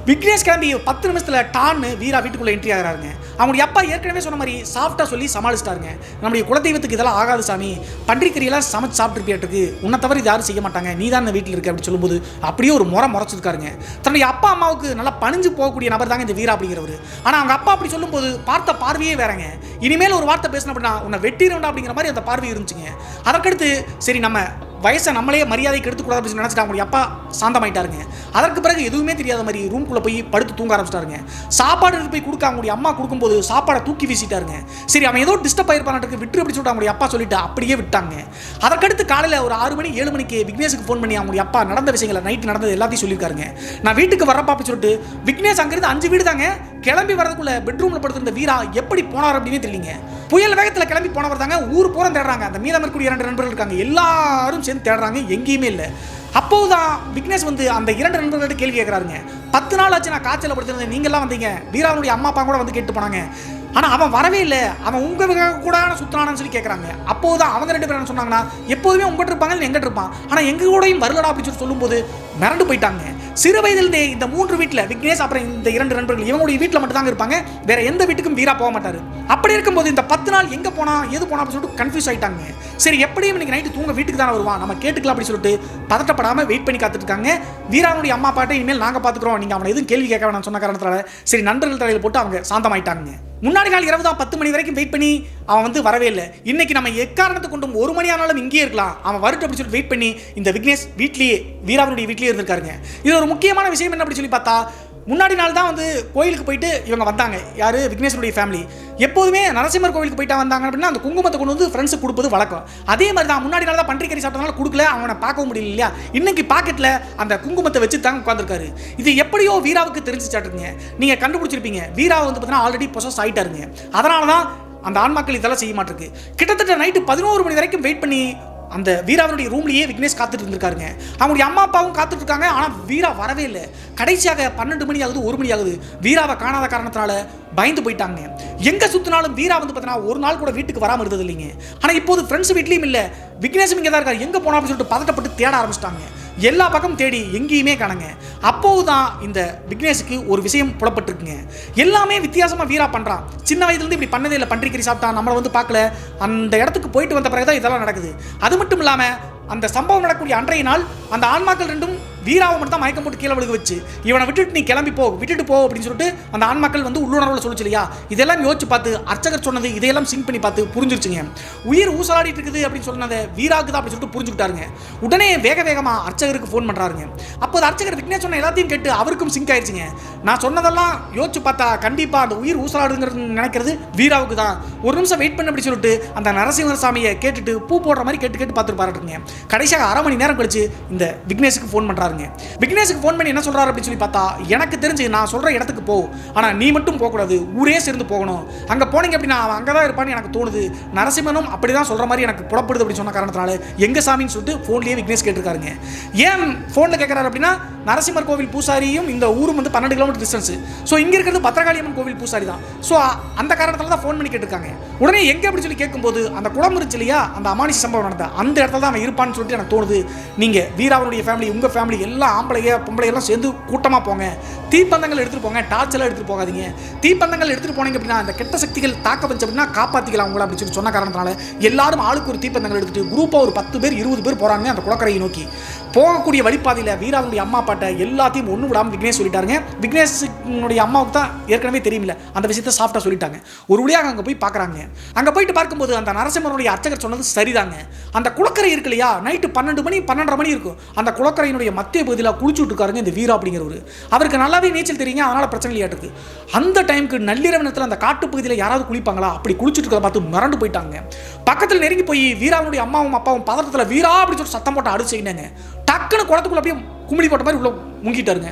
விக்னேஷ் கிளம்பி 10 நிமிஷத்தில் டான்னு வீரா வீட்டுக்குள்ளே என்ட்ரி ஆகிறாருங்க. அவங்களுடைய அப்பா ஏற்கனவே சொன்ன மாதிரி சாஃப்டாக சொல்லி சமாளிச்சிட்டாருங்க. நம்முடைய குலதெய்வத்துக்கு இதெல்லாம் ஆகாது சாமி, பன்றிக்கறியெல்லாம் சமைச்சு சாப்பிட்டுருப்பியாட்டுக்கு, உன்னை தவிர இது யாரும் செய்ய மாட்டாங்க, நீ தான் இந்த வீட்டில் இருக்க அப்படின்னு சொல்லும்போது அப்படியே ஒரு முறைச்சிருக்காருங்க. தன்னுடைய அப்பா அம்மாவுக்கு நல்லா பணிஞ்சு போகக்கூடிய நபர் தாங்க இந்த வீரா அப்படிங்கிறவர். ஆனால் அவங்க அப்பா அப்படி சொல்லும்போது பார்த்த பார்வையே வேறங்க. இனிமேல் ஒரு வார்த்தை பேசணும் அப்படின்னா உன்னை வெட்டிடுவேண்டா அப்படிங்கிற மாதிரி அந்த பார்வை இருந்துச்சுங்க. அதற்கடுத்து சரி நம்ம வயசை நம்மளே மரியாதைக்கு எடுத்துக்கூடாது அப்படின்னு நினச்சிட்டு அவங்களுடைய அப்பா சாந்தமாயிட்டாருங்க. அதற்கு பிறகு எதுவுமே தெரியாத மாதிரி ரூம்குள்ளே போய் படுத்து தூங்க ஆரம்பிச்சிட்டாருங்க. சாப்பாடு எடுத்து போய் கொடுக்க அவங்களுடைய அம்மா கொடுக்கும்போது சாப்பாடை தூக்கி வீசிட்டாருங்க. சரி அவன் ஏதோ டிஸ்டர்ப் ஆயிருப்பானுக்கு விட்டு அப்படி சொல்லிட்டு அவங்களுடைய அப்பா சொல்லிட்டு அப்படியே விட்டாங்க. அதற்கடுத்து காலையில் ஒரு 6 மணி 7 மணிக்கு விக்னேஷுக்கு ஃபோன் பண்ணி அவங்களுடைய அப்பா நடந்த விஷயங்களை நைட்டு நடந்தது எல்லாத்தையும் சொல்லியிருக்காருங்க. நான் வீட்டுக்கு வரப்பா அப்படின்னு சொல்லிட்டு விக்னேஷ் அங்கிருந்து 5 வீடு தாங்க கிளம்பி வரதுக்குள்ள பெட்ரூம்ல படுத்திருந்த வீரா எப்படி போனார் அப்படின்னு தெரியலங்க. புயல் வேகத்தில் கிளம்பி போனவர் தாங்க. ஊர் பூரா தேடுறாங்க. அந்த மீதம் இருக்கக்கூடிய 2 நண்பர்கள் இருக்காங்க, எல்லாரும் சேர்ந்து தேடுறாங்க, எங்கேயுமே இல்லை. அப்போதான் விக்னேஷ் வந்து அந்த 2 நண்பர்கள்ட்ட கேள்வி கேட்கறாருங்க. 10 நாள் ஆச்சு நான் காய்ச்சல படுத்திருந்தேன், நீங்கெல்லாம் வந்தீங்க, வீராவுடைய அம்மா அப்பா கூட வந்து கேட்டு போனாங்க, ஆனால் அவன் வரவே இல்லை, அவன் உங்க கூட சுத்தினான்னு சொல்லி கேட்குறாங்க. அப்போதான் அவங்க 2 பேரும் என்ன சொன்னாங்கன்னா, எப்போதுமே உங்ககிட்ட இருப்பாங்க, எங்கிட்ட இருப்பான், ஆனால் எங்க கூடயும் வரலடா அப்படின்னு சொல்லி சொல்லும்போது மிரண்டு போயிட்டாங்க. சிறு வயதிலிருந்தே இந்த 3 வீட்டில் விக்னேஷ் அப்புறம் இந்த 2 நண்பர்கள் இவங்களுடைய வீட்டில் மட்டும் தாங்க இருப்பாங்க, வேற எந்த வீட்டுக்கும் வீரா போக மாட்டாரு. அப்படி இருக்கும்போது இந்த 10 நாள் எங்க போனா எது போனா அப்படின்னு சொல்லிட்டு கன்ஃபியூஸ் ஆயிட்டாங்க. சரி எப்படியும் இன்னைக்கு நைட்டு தூங்க வீட்டுக்கு தானே வருவான், நம்ம கேட்டுக்கலாம் அப்படின்னு சொல்லிட்டு பதட்டப்படாம வெயிட் பண்ணி காத்துட்டு இருக்காங்க. வீராவுடைய அம்மா பாட்டை இனிமேல் நாங்க பாத்துக்கிறோம், நீங்க அவனை எதுவும் கேள்வி கேட்க வேணாம் சொன்ன காரணத்தால சரி நண்பர்கள் தலையில் போட்டு அவங்க சாந்தமாயிட்டாங்க. முன்னாடி நாள் இரவு தான் 10 மணி வரைக்கும் வெயிட் பண்ணி அவன் வந்து வரவே இல்லை. இன்னைக்கு நம்ம எக்காரணத்தை கொண்டும் 1 மணி ஆனாலும் இங்கே இருக்கலாம், அவன் வரட்டும் அப்படின்னு சொல்லி வெயிட் பண்ணி இந்த விக்னேஷ் வீட்லேயே வீராவுடைய வீட்லேயே இருந்திருக்காருங்க. இது ஒரு முக்கியமான விஷயம் என்ன அப்படின்னு சொல்லி பார்த்தா, முன்னாடி நாள் தான் வந்து கோயிலுக்கு போயிட்டு இவங்க வந்தாங்க. யார்? விக்னேஷனுடைய ஃபேமிலி. எப்போதுமே நரசிம்மர் கோவிலுக்கு போயிட்டு வந்தாங்க அப்படின்னா அந்த குங்குமத்தை கொண்டு வந்து ஃப்ரெண்ட்ஸுக்கு கொடுப்பது வழக்கம். அதே மாதிரி தான் முன்னாடி நாள் தான் பன்றிக்கறி சாப்பிட்டனால கொடுக்கல, அவனை பார்க்கவும் முடியல இல்லையா. இன்னைக்கு பாக்கெட்டில் அந்த குங்குமத்தை வச்சு தாங்க உட்காந்துருக்காரு. இது எப்படியோ வீராவுக்கு தெரிஞ்சுச்சாட்டுங்க. நீங்கள் கண்டுபிடிச்சிருப்பீங்க, வீரா வந்து பார்த்தீங்கன்னா ஆல்ரெடி பொசஸ் ஆகிட்டாருங்க. அதனால தான் அந்த ஆன்மாக்கள் இதெல்லாம் செய்ய மாட்டிருக்கு. கிட்டத்தட்ட நைட்டு 11 மணி வரைக்கும் வெயிட் பண்ணி அந்த வீராவுடைய ரூம்லேயே விக்னேஷ் காத்துட்டு இருந்திருக்காருங்க. அவங்களுடைய அம்மா அப்பாவும் காத்துட்டு இருக்காங்க, ஆனால் வீரா வரவே இல்லை. கடைசியாக 12 மணி ஆகுது, 1 மணி ஆகுது. வீராவை காணாத காரணத்தினால பயந்து போயிட்டாங்க. எங்க சுத்தினாலும் வீரா வந்து பார்த்தீங்கன்னா ஒரு நாள் கூட வீட்டுக்கு வராமல் இருந்தது இல்லைங்க. ஆனால் இப்போது ஃப்ரெண்ட்ஸ் வீட்லையும் இல்லை, விக்னேஷும் இங்கே தான் இருக்காரு, எங்கே போனா அப்படின்னு சொல்லிட்டு பதட்டப்பட்டு தேட ஆரம்பிச்சிட்டாங்க. எல்லா பக்கம் தேடி எங்கேயுமே காணுங்க. அப்போதுதான் இந்த விக்னேஷுக்கு ஒரு விஷயம் புலப்பட்டிருக்குங்க. எல்லாமே வித்தியாசமா வீரா பண்றான். சின்ன வயதுலேருந்து இப்படி பண்ணதே இல்லை, பன்றிக்கறி சாப்பிட்டா நம்மளை வந்து பார்க்கல, அந்த இடத்துக்கு போயிட்டு வந்த பிறகுதான் இதெல்லாம் நடக்குது. அது மட்டும் இல்லாமல் அந்த சம்பவம் நடக்கக்கூடிய அன்றைய நாள் அந்த ஆன்மாக்கள் 2ம் வீராவை மட்டும் தான் மயக்கம் போட்டு கீழே விழுக வச்சு இவனை விட்டுட்டு நீ கிளம்பி போ, விட்டுட்டு போ அப்படின்னு சொல்லிட்டு அந்த ஆன்மாக்கள் வந்து உள்ளுணர்வில் சொல்லிச்சு இல்லையா. இதெல்லாம் யோசிச்சு பார்த்து அர்ச்சகர் சொன்னது இதையெல்லாம் சிங்க் பண்ணி பார்த்து புரிஞ்சிருச்சுங்க. உயிர் ஊசலாடிட்டு இருக்குது அப்படின்னு சொன்னதை வீராவுக்கு தான் அப்படி சொல்லிட்டு புரிஞ்சுக்கிட்டாருங்க. உடனே வேக வேகமாக அர்ச்சகருக்கு ஃபோன் பண்ணுறாருங்க. அப்போது அர்ச்சகர் விக்னேஷ் சொன்ன எல்லாத்தையும் கேட்டு அவருக்கும் சிங்க் ஆயிடுச்சுங்க. நான் சொன்னதெல்லாம் யோசிச்சு பார்த்தா கண்டிப்பாக அந்த உயிர் ஊசலாடுங்கிறது நினைக்கிறது வீராவுக்கு தான். ஒரு நிமிஷம் வெயிட் பண்ண அப்படி சொல்லிட்டு அந்த நரசிம்மர் சாமியை கேட்டுட்டு பூ போடுற மாதிரி கேட்டு கேட்டு பார்த்துட்டு பாருங்க. கடைசியாக 1/2 மணி நேரம் கழிச்சு இந்த விக்னேஷுக்கு ஃபோன் பண்ணுறாருங்க. விக்னேஷுக்கு ஃபோன் பண்ணி என்ன சொல்றாரு அப்படின்னு சொல்லி பார்த்தா, எனக்கு தெரிஞ்சு நான் சொல்ற இடத்துக்கு போ, ஆனால் நீ மட்டும் போகக்கூடாது, ஊரே சேர்ந்து போகணும். அங்கே போனீங்க அப்படின்னா அவன் அங்கே தான் இருப்பான்னு எனக்கு தோணுது. நரசிம்மனும் அப்படி தான் சொல்கிற மாதிரி எனக்கு புலப்படுது அப்படின்னு சொன்ன காரணத்தினால எங்க சாமின்னு சொல்லிட்டு ஃபோன்லேயே விக்னேஷ் கேட்டிருக்காருங்க. ஏன் ஃபோனில் கேட்குறாரு அப்படின்னா, நரசிம்மர் கோவில் பூசாரியும் இந்த ஊரும் வந்து 12 கிலோமீட்டர் டிஸ்டன்ஸ். ஸோ இங்கே இருக்கிறது பத்திரகாளியம்மன் கோவில் பூசாரி தான். ஸோ அந்த காரணத்தில் தான் ஃபோன் பண்ணி கேட்டிருக்காங்க. உடனே எங்கே அப்படின்னு சொல்லி கேட்கும்போது அந்த குளம் இருந்துச்சு இல்லையா, அந்த அமானுஷ சம்பவம் நடந்த அந்த இடத்துல தான் அவன் இருப்பான்னு சொல்லிட்டு எனக்கு தோணுது. நீங்கள் வீராவனுடைய ஃபேமிலி, உங்கள் ஃபேமிலி எல்லாம் ஆம்பளைங்க பொம்பளையெல்லாம் சேர்ந்து கூட்டமாக போங்க, தீப்பந்தங்கள் எடுத்துகிட்டு போங்க, டார்ச் எல்லாம் எடுத்துகிட்டு போகாதீங்க. தீப்பந்தங்கள் எடுத்துகிட்டு போனீங்க அப்படின்னா அந்த கெட்ட சக்திகள் தாக்க வச்சு அப்படின்னா காப்பாற்றிக்கலாம் உங்களை அப்படின்னு சொல்லி சொன்ன காரணத்தினால எல்லாரும் ஆளுக்கு ஒரு தீப்பந்தங்கள் எடுத்துகிட்டு குரூப்பாக ஒரு 10 பேர் 20 பேர் போகிறாங்க அந்த குளக்கரையை நோக்கி. போகக்கூடிய வழிப்பாதையில் வீராவுடைய அம்மா அப்பாட்ட எல்லாத்தையும் ஒன்று விடாமல் விக்னேஷ் சொல்லிட்டாருங்க. விக்னேஷனுடைய அம்மாவுக்கு தான் ஏற்கனவே தெரியுமில்ல, அந்த விஷயத்தை சாஃப்டாக சொல்லிட்டாங்க. ஒரு வழியாக அங்கே போய் பார்க்குறாங்க. அங்கே போயிட்டு பார்க்கும்போது அந்த நரசிம்மனுடைய அர்ச்சகர் சொன்னது சரிதாங்க. அந்த குளக்கரை இருக்கு இல்லையா, நைட்டு 12 மணி 12:30 மணி இருக்கும். அந்த குளக்கரையினுடைய மத்திய பகுதியில் குளிச்சுட்டு இருக்காருங்க இந்த வீரா அப்படிங்கிறவர். அவருக்கு நல்லாவே நீச்சல் தெரியுங்க, அதனால் பிரச்சனை இல்லையாட்டுக்கு. அந்த டைமுக்கு நள்ளிரவு நேரத்தில் அந்த காட்டு பகுதியில் யாராவது குளிப்பாங்களா, அப்படி குளிச்சுட்டு இருக்கிறத பார்த்து மிரண்டு போயிட்டாங்க. பக்கத்தில் நெருங்கி போய் வீராவுடைய அம்மாவும் அப்பாவும் பதட்டத்தில் வீரா அப்படின்னு சொல்லி சத்தம் போட்டு அடிச்சுக்கினாங்க. டக்குன்னு குளத்துக்குள்ள அப்படியே குமிழி போட்ட மாதிரி உள்ள முங்கிட்டாருங்க.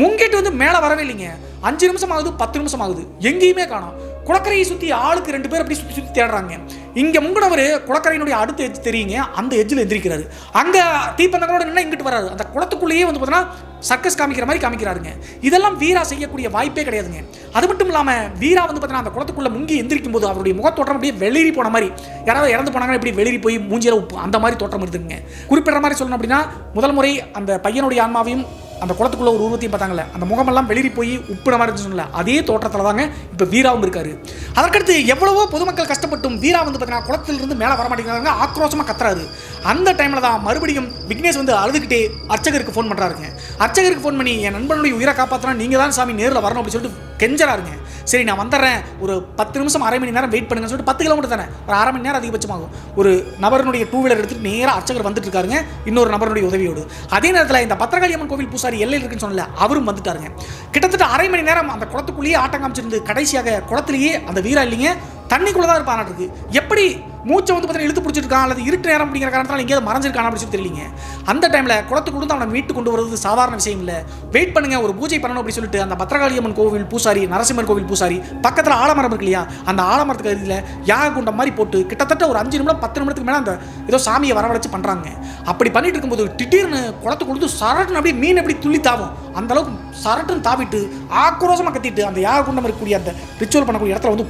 முங்கிட்டு வந்து மேலே வரவே இல்லைங்க. 5 நிமிஷம் ஆகுது, 10 நிமிஷம் ஆகுது, எங்கேயுமே காணோம். குளக்கரையை சுற்றி ஆளுக்கு 2 பேர் அப்படி சுற்றி சுற்றி தேடுறாங்க. இங்கே முங்கினவர் குளக்கரையினுடைய அடுத்த எஜ் தெரியுங்க, அந்த எஜ்ஜில் எந்திரிக்கிறாரு. அங்கே தீப்பந்தங்களோட நின்று இங்கிட்டு வராது. அந்த குளத்துக்குள்ளேயே வந்து பார்த்தீங்கன்னா சர்க்கஸ் காமிக்கிற மாதிரி காமிக்கிறாருங்க. இதெல்லாம் வீரா செய்யக்கூடிய வாய்ப்பே கிடையாதுங்க. அது மட்டும் இல்லாமல் வீரா வந்து பார்த்தீங்கன்னா அந்த குளத்துக்குள்ளே முங்கி எந்திரிக்கும் போது அவருடைய முகத்தோட்டம் அப்படியே வெளிரி போன மாதிரி, யாராவது இறந்து போனாங்கன்னா இப்படி வெளிரி போய் மூஞ்சியில் உப்பு அந்த மாதிரி தோற்றம் இருக்குங்க. குறிப்பிட்ட மாதிரி சொல்லணும் அப்படின்னா, முதல் முறை அந்த பையனுடைய ஆன்மாவையும் அந்த குளத்துக்குள்ள ஒரு உருவத்தையும் பார்த்தாங்கல்ல, அந்த முகமெல்லாம் வெளிரி போய் உப்புன மாதிரி இருந்துச்சுல, அதே தோற்றத்தில் தாங்க இப்போ வீராவும் இருக்காரு. அதற்கடுத்து எவ்வளவோ பொதுமக்கள் கஷ்டப்பட்டும் வீரா வந்து பார்த்தீங்கன்னா குளத்திலிருந்து மேலே வர மாட்டேங்கிறாங்க, ஆக்ரோஷமாக கத்துறாரு. அந்த டைமில் தான் மறுபடியும் விக்னேஷ் வந்து அழுதுகிட்டே அர்ச்சகருக்கு ஃபோன் பண்ணுறாருங்க. அர்ச்சகருக்கு ஃபோன் பண்ணி என் நண்பனுடைய உயிரை காப்பாற்றினா நீங்கள் தான் சாமி நேரில் வரணும் அப்படின்னு சொல்லிட்டு கெஞ்சறாருங்க. சரி நான் வந்துடுறேன், ஒரு 10 நிமிஷம் 1/2 மணி நேரம் வெயிட் பண்ணுங்கன்னு சொல்லிட்டு 10 கிலோமீட்டர் தானே, ஒரு 1/2 மணி நேரம் அதிகபட்சமாகும். ஒரு நபருடைய 2 வீலர் எடுத்துட்டு நேராக அர்ச்சகர் வந்துட்டு இருக்காருங்க, இன்னொரு நபருடைய உதவியோடு. அதே நேரத்தில் இந்த பத்திரகாளியம்மன் கோவில் பூசாரி எல்லையில் இருக்குன்னு சொன்னல, அவரும் வந்துட்டாருங்க. கிட்டத்தட்ட 1/2 மணி நேரம் அந்த குளத்துக்குள்ளேயே ஆட்டம் காமிச்சிருந்து கடைசியாக குளத்திலேயே அந்த வீரா இல்லைங்க தண்ணிக்குள்ளே தான் இருப்பான் இருக்கு. எப்படி மூச்சை வந்து பார்த்தீங்கன்னா இழுத்து பிடிச்சிருக்கான் அல்லது இருட்டு நேரம் அப்படிங்கிற காரணத்தால் எங்கேயாவது மறைஞ்சிருக்கான் அப்படின்னு சொல்லி தெரியலிங்க. அந்த டைமில் குளத்துக்குள்ள அவனை மீட்டு கொண்டு வருவது சாதாரண விஷயம் இல்லை. வெயிட் பண்ணுங்க, ஒரு பூஜை பண்ணணும் அப்படின்னு சொல்லிட்டு அந்த பத்ரகாளியம்மன் கோவில் பூசாரி, நரசிம்மர் கோவில் பூசாரி பக்கத்தில் ஆலமரம் இருக்கு இல்லையா, அந்த ஆலமரத்துக்கு அருகில் யாக குண்டம் மாதிரி போட்டு கிட்டத்தட்ட ஒரு 5 நிமிடம் 10 நிமிடத்துக்கு மேலே அந்த ஏதோ சாமியை வரவழைச்சு பண்ணுறாங்க. அப்படி பண்ணிட்டு இருக்கும்போது திடீர்னு குளத்துக்குள்ள சரட்டுன்னு அப்படியே மீன் எப்படி துள்ளி தாவும் அந்த அளவுக்கு சரட்டுன்னு தாவிட்டு ஆக்ரோஷமாக கத்திட்டு அந்த யாக குண்டம் இருக்கக்கூடிய அந்த ரிச்சுவல் பண்ணக்கூடிய இடத்துல வந்து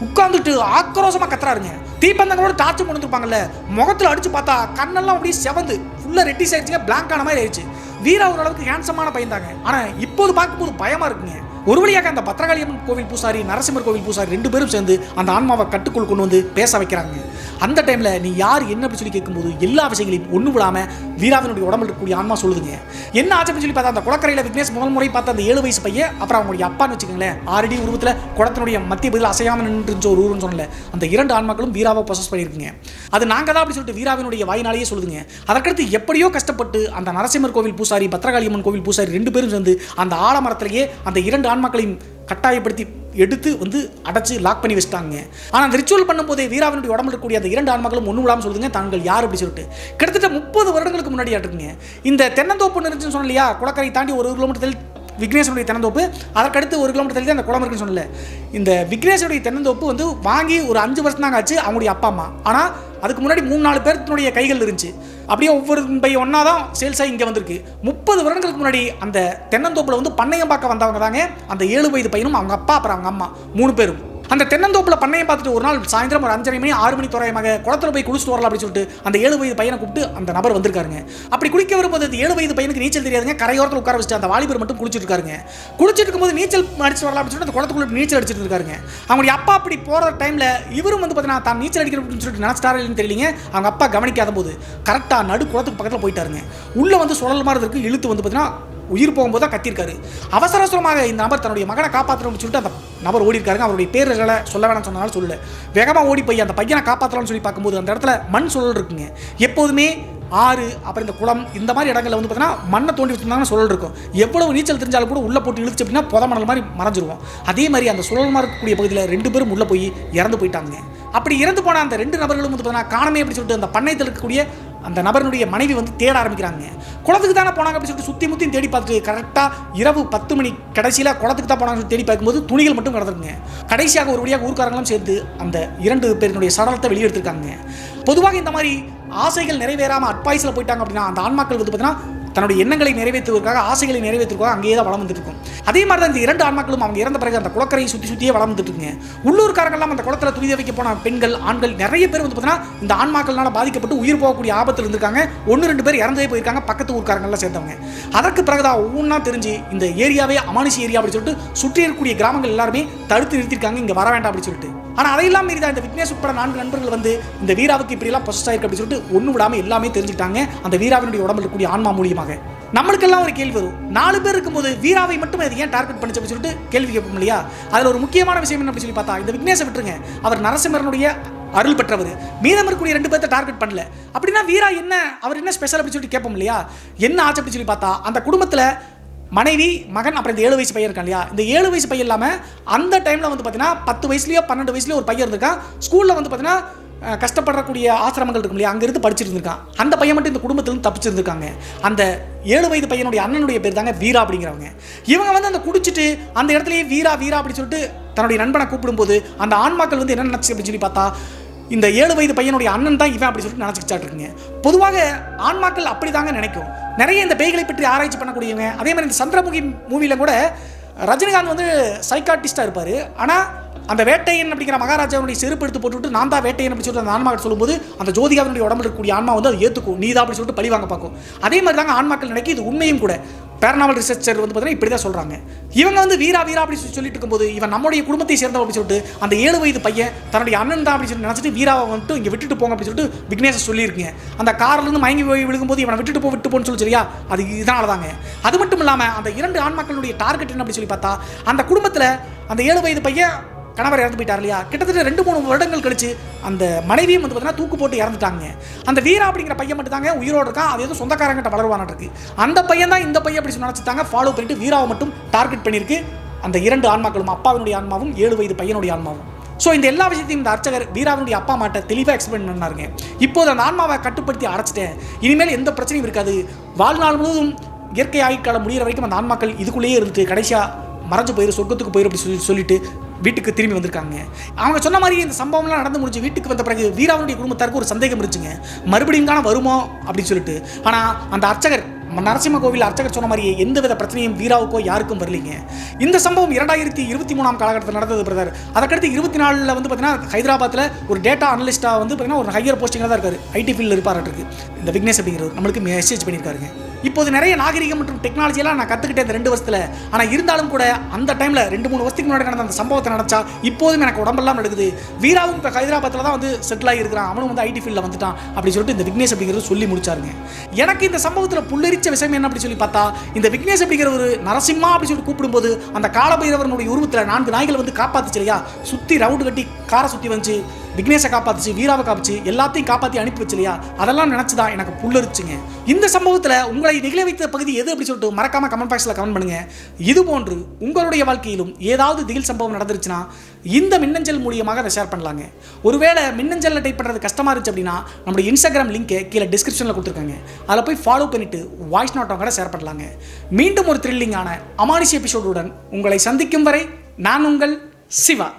உட்காந்துட்டு ஆக்ரோஷமாக கத்துறாருங்க. தீப்பந்தங்களோட டார்ச் கொண்டு வந்துருப்பாங்கல்ல, முகத்தில் அடிச்சு பார்த்தா கண்ணெல்லாம் அப்படியே செவந்து ஃபுல்லாக ரெட்டிஸ் ஆயிடுச்சுங்க, பிளாங்க் ஆன மாதிரி ஆயிடுச்சு. வீரா ஓரளவுக்கு ஹேண்ட்ஸமான பையன் தாங்க, ஆனால் இப்போது பார்க்கும்போது பயமாக இருக்குங்க. ஒரு வழியாக அந்த பத்ரகாளியம்மன் கோவில் பூசாரி, நரசிம்மர் கோவில் பூசாரி 2 பேரும் சேர்ந்து அந்த ஆன்மாவை கட்டுக்குள் கொண்டு வந்து பேச வைக்கிறாங்க. அந்த டைமில் நீ யார் என்ன அப்படி சொல்லி கேட்கும்போது எல்லா விஷயங்களையும் ஒன்று விடாமல் வீராவினுடைய உடம்புல இருக்கக்கூடிய ஆன்மா சொல்லுதுங்க. என்ன ஆச்சு அப்படின்னு சொல்லி பார்த்தா அந்த குளக்கரையில் விக்னேஷ் முதல் முறை பார்த்த அந்த 7 வயசு பையன், அப்புறம் அவங்களுடைய அப்பான்னு வச்சுக்கோங்களேன், 6 அடி உருவத்தில் குளத்தினுடைய மத்திய பதில் அசையாமல் நின்று ஒரு ஊருன்னு சொன்னல, அந்த 2 ஆன்மாக்களும் வீராவை பொசஸ் பண்ணியிருக்குங்க. அது நாங்கள் தான் அப்படி சொல்லிட்டு வீராவினுடைய வாயினாலேயே சொல்லுதுங்க. அதற்கடுத்து எப்படியோ கஷ்டப்பட்டு அந்த நரசிம்மர் கோவில் பூசாரி, பத்ரகாளியம்மன் கோவில் பூசாரி 2 பேரும் சேர்ந்து அந்த ஆலமரத்திலேயே அந்த 2 ஆன்மாக்களையும் கட்டாயப்படுத்தி எடுத்து வந்து அடைச்சு லாக் பண்ணி வச்சுட்டாங்க. ஆனால் அந்த ரிச்சுவல் பண்ணும்போதே வீராவினுடைய உடம்புல இருக்கக்கூடிய அந்த 2 ஆன்மாக்களும் ஒன்று விடாமல் சொல்லுதுங்க தாங்கள் யார் அப்படி சொல்லிட்டு. கிட்டத்தட்ட 30 வருடங்களுக்கு முன்னாடி ஆட்டுருங்க. இந்த தென்னந்தோப்பு இருந்துச்சுன்னு சொன்ன இல்லையா, குளக்கரை தாண்டி 1 கிலோமீட்டர் விக்னேஷனுடைய தென்னந்தோப்பு, அதற்கடுத்து 1 கிலோமீட்டர் தள்ளி அந்த குளம் இருக்குன்னு சொன்னல. இந்த விக்னேஷனுடைய தென்னந்தோப்பு வந்து வாங்கி ஒரு 5 வருஷம் தாங்க ஆச்சு அவங்களுடைய அப்பா அம்மா. ஆனால் அதுக்கு முன்னாடி 3-4 பேருடைய கைகள் இருந்துச்சு. அப்படியே ஒவ்வொரு பையன் ஒன்றா தான் சேல்ஸ் ஆகி இங்கே வந்திருக்கு. 30 வருடங்களுக்கு முன்னாடி அந்த தென்னந்தோப்பில் வந்து பண்ணையம் பார்க்க வந்தவங்க தாங்க அந்த 7 வயது பையனும் அவங்க அப்பா அப்புறம் அவங்க அம்மா 3 பேரும். அந்த தென்னந்தோப்பில் பண்ணையம் பார்த்துட்டு ஒரு நாள் சாயந்தரம் ஒரு 5:30 மணி 6 மணி தோராயமாக குளத்துல போய் குளிச்சுட்டு வரலாம் அப்படின்னு சொல்லிட்டு அந்த 7 வயது பையனை கூப்பிட்டு அந்த நபர் வந்திருக்காருங்க. அப்படி குளிக்க வரும்போது அந்த 7 வயது பையனுக்கு நீச்சல் தெரியாதுங்க. கரையோரத்தில் உட்கார வச்சுட்டு அந்த வாலிபர் மட்டும் குளிச்சுட்டு இருக்காருங்க. குளிச்சுட்டு இருக்கும்போது நீச்சல் அடிச்சு வரலாம் அப்படின்னு சொல்லிட்டு அந்த குளத்துக்குள்ள நீச்சல் அடிச்சுட்டு இருக்காருங்க. அவங்களுடைய அப்பா அப்படி போகிற டைமில் இவரும் வந்து பார்த்தீங்கன்னா தான் நீச்சல் அடிக்கணும் அப்படின்னு சொல்லிட்டு நினச்சிட்டாருன்னு தெரியலிங்க. அவங்க அப்பா கவனிக்காத போது கரெக்டாக நடு குளத்துக்கு பக்கத்தில் போயிட்டாருங்க. உள்ளே வந்து சுழல் மாதிரி இருக்கு, இழுத்து வந்து பார்த்தீங்கன்னா உயிர் போகும்போது தான் கத்திருக்காரு. அவசரமாக இந்த நபர் தன்னுடைய மகனை காப்பாற்றணும்னு சொல்லிட்டு அந்த நபர் ஓடி இருக்காருங்க. அவருடைய பேர்களை சொல்ல வேணாம்னு சொன்னாலும் சொல்லல, வேகமாக ஓடி போய் அந்த பையனை காப்பாற்றலாம்னு சொல்லி பார்க்கும்போது அந்த இடத்துல மண் சுழல் இருக்குங்க. எப்போதுமே ஆறு அப்புறம் இந்த குளம் இந்த மாதிரி இடங்களில் வந்து பார்த்தீங்கன்னா மண்ணை தோண்டி வச்சுருந்தாங்கன்னா சுழல் இருக்கும். எவ்வளவு நீச்சல் தெரிஞ்சாலும் கூட உள்ளே போட்டு இழுச்சு அப்படின்னா புதமணல் மாதிரி மறைஞ்சிருவோம். அதே மாதிரி அந்த சுழல் மாதிரி இருக்கக்கூடிய பகுதியில் 2 பேரும் உள்ளே போய் இறந்து போயிட்டாங்க. அப்படி இறந்து போன அந்த 2 நபர்களும் வந்து பார்த்தீங்கன்னா காணமே அப்படி சொல்லிட்டு அந்த பண்ணையத்தில் இருக்கக்கூடிய அந்த நபருடைய மனைவி வந்து தேட ஆரம்பிக்கிறாங்க. குளத்துக்கு தானே போனாங்க அப்படின்னு சொல்லிட்டு சுற்றி முற்றி தேடி பார்த்துட்டு கரெக்டாக இரவு 10 மணி கடைசியில் குளத்துக்கு தான் போனாங்கன்னு தேடி பார்க்கும்போது துணிகள் மட்டும் கிடந்துருங்க. கடைசியாக ஒரு வழியாக ஊர்க்காரங்களும் சேர்ந்து அந்த 2 பேருடைய சடலத்தை வெளியெடுத்திருக்காங்க. பொதுவாக இந்த மாதிரி ஆசைகள் நிறைவேறாமல் அட்பாய்ஸில் போயிட்டாங்க அப்படின்னா அந்த ஆன்மாக்கள் வந்து பார்த்தீங்கன்னா தன்னுடைய எண்ணங்களை நிறைவேற்றுவதற்காக ஆசைகளை நிறைவேற்றுவதற்காக அங்கேயே தான் வளம் வந்துட்டு இருக்கும். அதே மாதிரி தான் இந்த 2 ஆன்மாக்களும் அவங்க இறந்த பிறகு அந்த குளக்கரையை சுற்றியே வளம் வந்துட்டு இருக்குங்க. உள்ளூர்காரங்கள்லாம் அந்த குளத்தில் துரித வைக்க போன பெண்கள் ஆண்கள் நிறைய பேர் வந்து பார்த்தீங்கன்னா இந்த ஆன்மாக்கள்னால பாதிக்கப்பட்டு உயிர் போகக்கூடிய ஆபத்தில் இருந்திருக்காங்க. 1-2 பேர் இறந்தே போயிருக்காங்க பக்கத்து ஊர்க்காரங்கள்லாம் சேர்ந்தவங்க. அதற்கு பிறகுதான் ஒவ்வொன்றா தெரிஞ்சு இந்த ஏரியாவே அமானுஷி ஏரியா அப்படின்னு சொல்லிட்டு சுற்றி இருக்கக்கூடிய கிராமங்கள் எல்லாருமே தடுத்து நிறுத்திருக்காங்க, இங்கே வர வேண்டாம் அப்படின்னு சொல்லிட்டு. ஆனால் அதையெல்லாம் மீறி தான் இந்த விக்னேஷ் உட்பட 4 நண்பர்கள் வந்து இந்த வீராவுக்கு இப்படியெல்லாம் பொசஸ் ஆயிருக்கு அப்படின்னு சொல்லிட்டு ஒன்று விடாமல் எல்லாமே தெரிஞ்சுக்கிட்டாங்க அந்த வீராவினுடைய உடம்புல இருக்கக்கூடிய ஆன்மா மூலியமாக. நம்மளுக்கெல்லாம் ஒரு கேள்வி வரும், 4 பேர் இருக்கும்போது வீராவை மட்டும் அது ஏன் டார்கெட் பண்ணிச்சு அப்படின்னு சொல்லிட்டு கேள்வி கேட்போம் இல்லையா. அதில் ஒரு முக்கியமான விஷயம் என்ன அப்படின்னு சொல்லி பார்த்தா இந்த விக்னேஷை விட்டுருங்க, அவர் நரசிம்மரனுடைய அருள் பெற்றவர். மீதம் இருக்கக்கூடிய 2 பேர்த்த டார்கெட் பண்ணல. அப்படின்னா வீரா என்ன, அவர் என்ன ஸ்பெஷல் அப்படின்னு சொல்லிட்டு கேட்போம் இல்லையா. என்ன ஆச்சு அப்படின்னு சொல்லி பார்த்தா அந்த குடும்பத்தில் மனைவி மகன் அப்புறம் இந்த 7 வயசு பையன் இருக்கான் இல்லையா. இந்த 7 வயசு பையன் இல்லாமல் அந்த டைமில் வந்து பார்த்தீங்கன்னா 10 வயசுலையோ 12 வயசுலையோ ஒரு பையன் இருந்திருக்கான். ஸ்கூலில் வந்து பார்த்தீங்கன்னா கஷ்டப்படக்கூடிய ஆசிரமங்கள் இருக்கும் இல்லையா, அங்கிருந்து படிச்சுட்டு இருந்திருக்கான். அந்த பையன் மட்டும் இந்த குடும்பத்திலிருந்து தப்பிச்சிருந்திருக்காங்க. அந்த 7 வயது பையனுடைய அண்ணனுடைய பேர் தாங்க வீரா அப்படிங்கிறவங்க. இவங்க வந்து அந்த குடிச்சிட்டு அந்த இடத்துலயே வீரா வீரா அப்படின்னு சொல்லிட்டு தன்னுடைய நண்பனை கூப்பிடும்போது அந்த ஆன்மாக்கள் வந்து என்ன நினச்சி அப்படின்னு சொல்லி பார்த்தா இந்த 7 வயது பையனுடைய அண்ணன் தான் இவன் அப்படி சொல்லிட்டு நினச்சிக்கிச்சாட்டு இருக்குங்க. பொதுவாக ஆன்மாக்கள் அப்படி தாங்க நினைக்கும். நிறைய இந்த பேய்களை பற்றி ஆராய்ச்சி பண்ணக்கூடியவங்க. அதே மாதிரி இந்த சந்திரமுகி மூவியில் கூட ரஜினிகாந்த் வந்து சைக்காட்டிஸ்டாக இருப்பார். ஆனால் அந்த வேட்டையன் அப்படிங்கிற மகாராஜாவுடைய செருப்பு எடுத்து போட்டுவிட்டு நான் தான் வேட்டையன் அப்படி சொல்லிட்டு அந்த ஆன்மாக்கள் சொல்லும்போது அந்த ஜோதிகாவினுடைய உடம்புல இருக்கக்கூடிய ஆன்மா வந்து அது ஏற்றுக்கும், நீ தான் அப்படி சொல்லிட்டு பழி வாங்க பார்க்கும். அதே மாதிரி தாங்க ஆன்மாக்கள் நினைக்கும். இது உண்மையும் கூட. பேரனாமல் ரிசர்ச்சர் வந்து பார்த்தீங்கன்னா இப்படி தான் சொல்கிறாங்க. இவங்க வந்து வீரா வீரா அப்படி சொல்லிட்டு இருக்கும்போது இவன் நம்முடைய குடும்பத்தை சேர்ந்தவன் அப்படி சொல்லிட்டு அந்த 7 வயது பையன் தன்னுடைய அண்ணன் தான் அப்படி சொல்லி நினச்சிட்டு வீராவை வந்துட்டு இங்கே விட்டுட்டு போங்க அப்படி சொல்லிட்டு விக்னேஷை சொல்லியிருக்கீங்க. அந்த காரிலிருந்து மயங்கி போய் விழுகும்போது இவனை விட்டு போன்னு சொல்லி சரியா, அது இதனால தாங்க. அது மட்டும் இல்லாமல் அந்த 2 ஆன்மாக்களுடைய டார்கெட் என்ன அப்படி சொல்லி பார்த்தா அந்த குடும்பத்தில் அந்த 7 வயது பையன் கணவர் இறந்து போயிட்டார் இல்லையா. கிட்டத்தட்ட 2-3 வருடங்கள் கழிச்சு அந்த மனைவியும் வந்து பார்த்தீங்கன்னா தூக்கு போட்டு இறந்துட்டாங்க. அந்த வீரா அப்படிங்கிற பையன் மட்டும் தாங்க உயிரோடு இருக்கான். அது எதுவும் சொந்தக்காரங்கிட்ட வளருவான்னு இருக்கு. அந்த பையன் தான் இந்த பையன் அப்படி நினச்சிட்டாங்க. ஃபாலோ பண்ணிட்டு வீராவை மட்டும் டார்கெட் பண்ணியிருக்கு அந்த 2 ஆன்மாக்களும், அப்பாவினுடைய ஆன்மாவும் 7 வயது பையனுடைய ஆன்மாவும். ஸோ இந்த எல்லா விஷயத்தையும் இந்த அர்ச்சகர் வீராவினுடைய அப்பா அம்மாட்ட தெளிவாக எக்ஸ்பிளைன் பண்ணாருங்க. இப்போது அந்த ஆன்மாவை கட்டுப்படுத்தி அடைச்சிட்டேன், இனிமேல் எந்த பிரச்சனையும் இருக்காது, வாழ்நாள் முழுவதும் இயற்கை ஆயுட்காலம் முடிகிற வரைக்கும் அந்த ஆன்மாக்கள் இதுக்குள்ளேயே இருந்துட்டு கடைசியாக மறைஞ்சு போயிரு, சொர்க்கத்துக்கு போயிரு அப்படி சொல்லிட்டு வீட்டுக்கு திரும்பி வந்திருக்காங்க. அவங்க சொன்ன மாதிரி இந்த சம்பவம்லாம் நடந்து முடிஞ்சு வீட்டுக்கு வந்த பிறகு வீராவுடைய குடும்பத்தாருக்கு ஒரு சந்தேகம் இருந்துச்சுங்க, மறுபடியும் காண வருமோ அப்படின்னு சொல்லிட்டு. ஆனால் அந்த அர்ச்சகர் நரசிம்ம கோவில் அர்ச்சகர் சொன்ன மாதிரியே எந்தவித பிரச்சனையும் வீராவுக்கோ யாருக்கும் வரலைங்க. இந்த சம்பவம் 2023 காலகட்டத்தில் நடந்தது பிரதர். அதற்கடுத்து 24 வந்து பார்த்தீங்கன்னா ஹைதராபாத்தில் ஒரு டேட்டா அனலிஸ்ட்டாக வந்து பார்த்தீங்கன்னா ஒரு ஹையர் போஸ்டிங்கில் தான் இருக்காரு, ஐடி ஃபீல்டில் இருப்பாருக்கு. இந்த விக்னேஷ் அப்படிங்கிறவர் நம்மளுக்கு மெசேஜ் பண்ணியிருக்காருங்க. இப்போது நிறைய நாகரிகம் மற்றும் டெக்னாலஜியெல்லாம் நான் கற்றுக்கிட்டேன் இந்த 2 வருஷத்தில். ஆனால் இருந்தாலும் கூட அந்த டைமில் 2-3 வருஷத்துக்கு முன்னாடி நடந்த அந்த சம்பவத்தை நினச்சா இப்போதும் எனக்கு உடம்பெல்லாம் நடக்குது. வீராவும் இப்போ ஹைதராபாத்தில் தான் வந்து செட்டில் ஆகியிருக்கிறான், அவனும் வந்து ஐடி ஃபீல்டில் வந்துட்டான் அப்படின்னு சொல்லிட்டு இந்த விக்னேஷ் அப்படிங்கிறது சொல்லி முடிச்சாருங்க. எனக்கு இந்த சம்பவத்தில் புல்லரிச்ச விஷயம் என்ன அப்படி சொல்லி பார்த்தா, இந்த விக்னேஷ் அப்படிங்கிற ஒரு நரசிம்மா அப்படி சொல்லி கூப்பிடும்போது அந்த காலபைரவனுடைய உருவத்தில் 4 நாய்கள் வந்து காப்பாத்துச்சு இல்லையா, சுற்றி ரவுண்டு கட்டி காரை சுற்றி வந்துச்சு, விக்னேஷை காப்பாத்துச்சு, வீராவை காப்பாச்சு, எல்லாத்தையும் காப்பாற்றி அனுப்பி வச்சு இல்லையா, அதெல்லாம் நினச்சிதான் எனக்கு புல்லரிச்சுங்க. இந்த சம்பவத்தில் உங்களை நிகழ வைத்த பகுதி எது அப்படி சொல்லிட்டு மறக்காம கமெண்ட் பாக்ஸில் கமெண்ட் பண்ணுங்க. இது போன்று உங்களுடைய வாழ்க்கையிலும் ஏதாவது திகில் சம்பவம் நடந்துருச்சுன்னா இந்த மின்னஞ்சல் மூலியமாக அதை ஷேர் பண்ணலாங்க. ஒருவேளை மின்னஞ்சலில் டைப் பண்ணுறது கஷ்டமாக இருந்துச்சு அப்படின்னா நம்மளுடைய இன்ஸ்டாகிராம் லிங்கை கீழே டிஸ்கிரிப்ஷனில் கொடுத்துருக்காங்க, அதில் போய் ஃபாலோ பண்ணிவிட்டு வாய்ஸ் நோட்டை கூட ஷேர் பண்ணலாங்க. மீண்டும் ஒரு த்ரில்லிங்கான அமானுஷ்ய எபிசோடுடன் உங்களை சந்திக்கும் வரை நான் உங்கள் சிவா.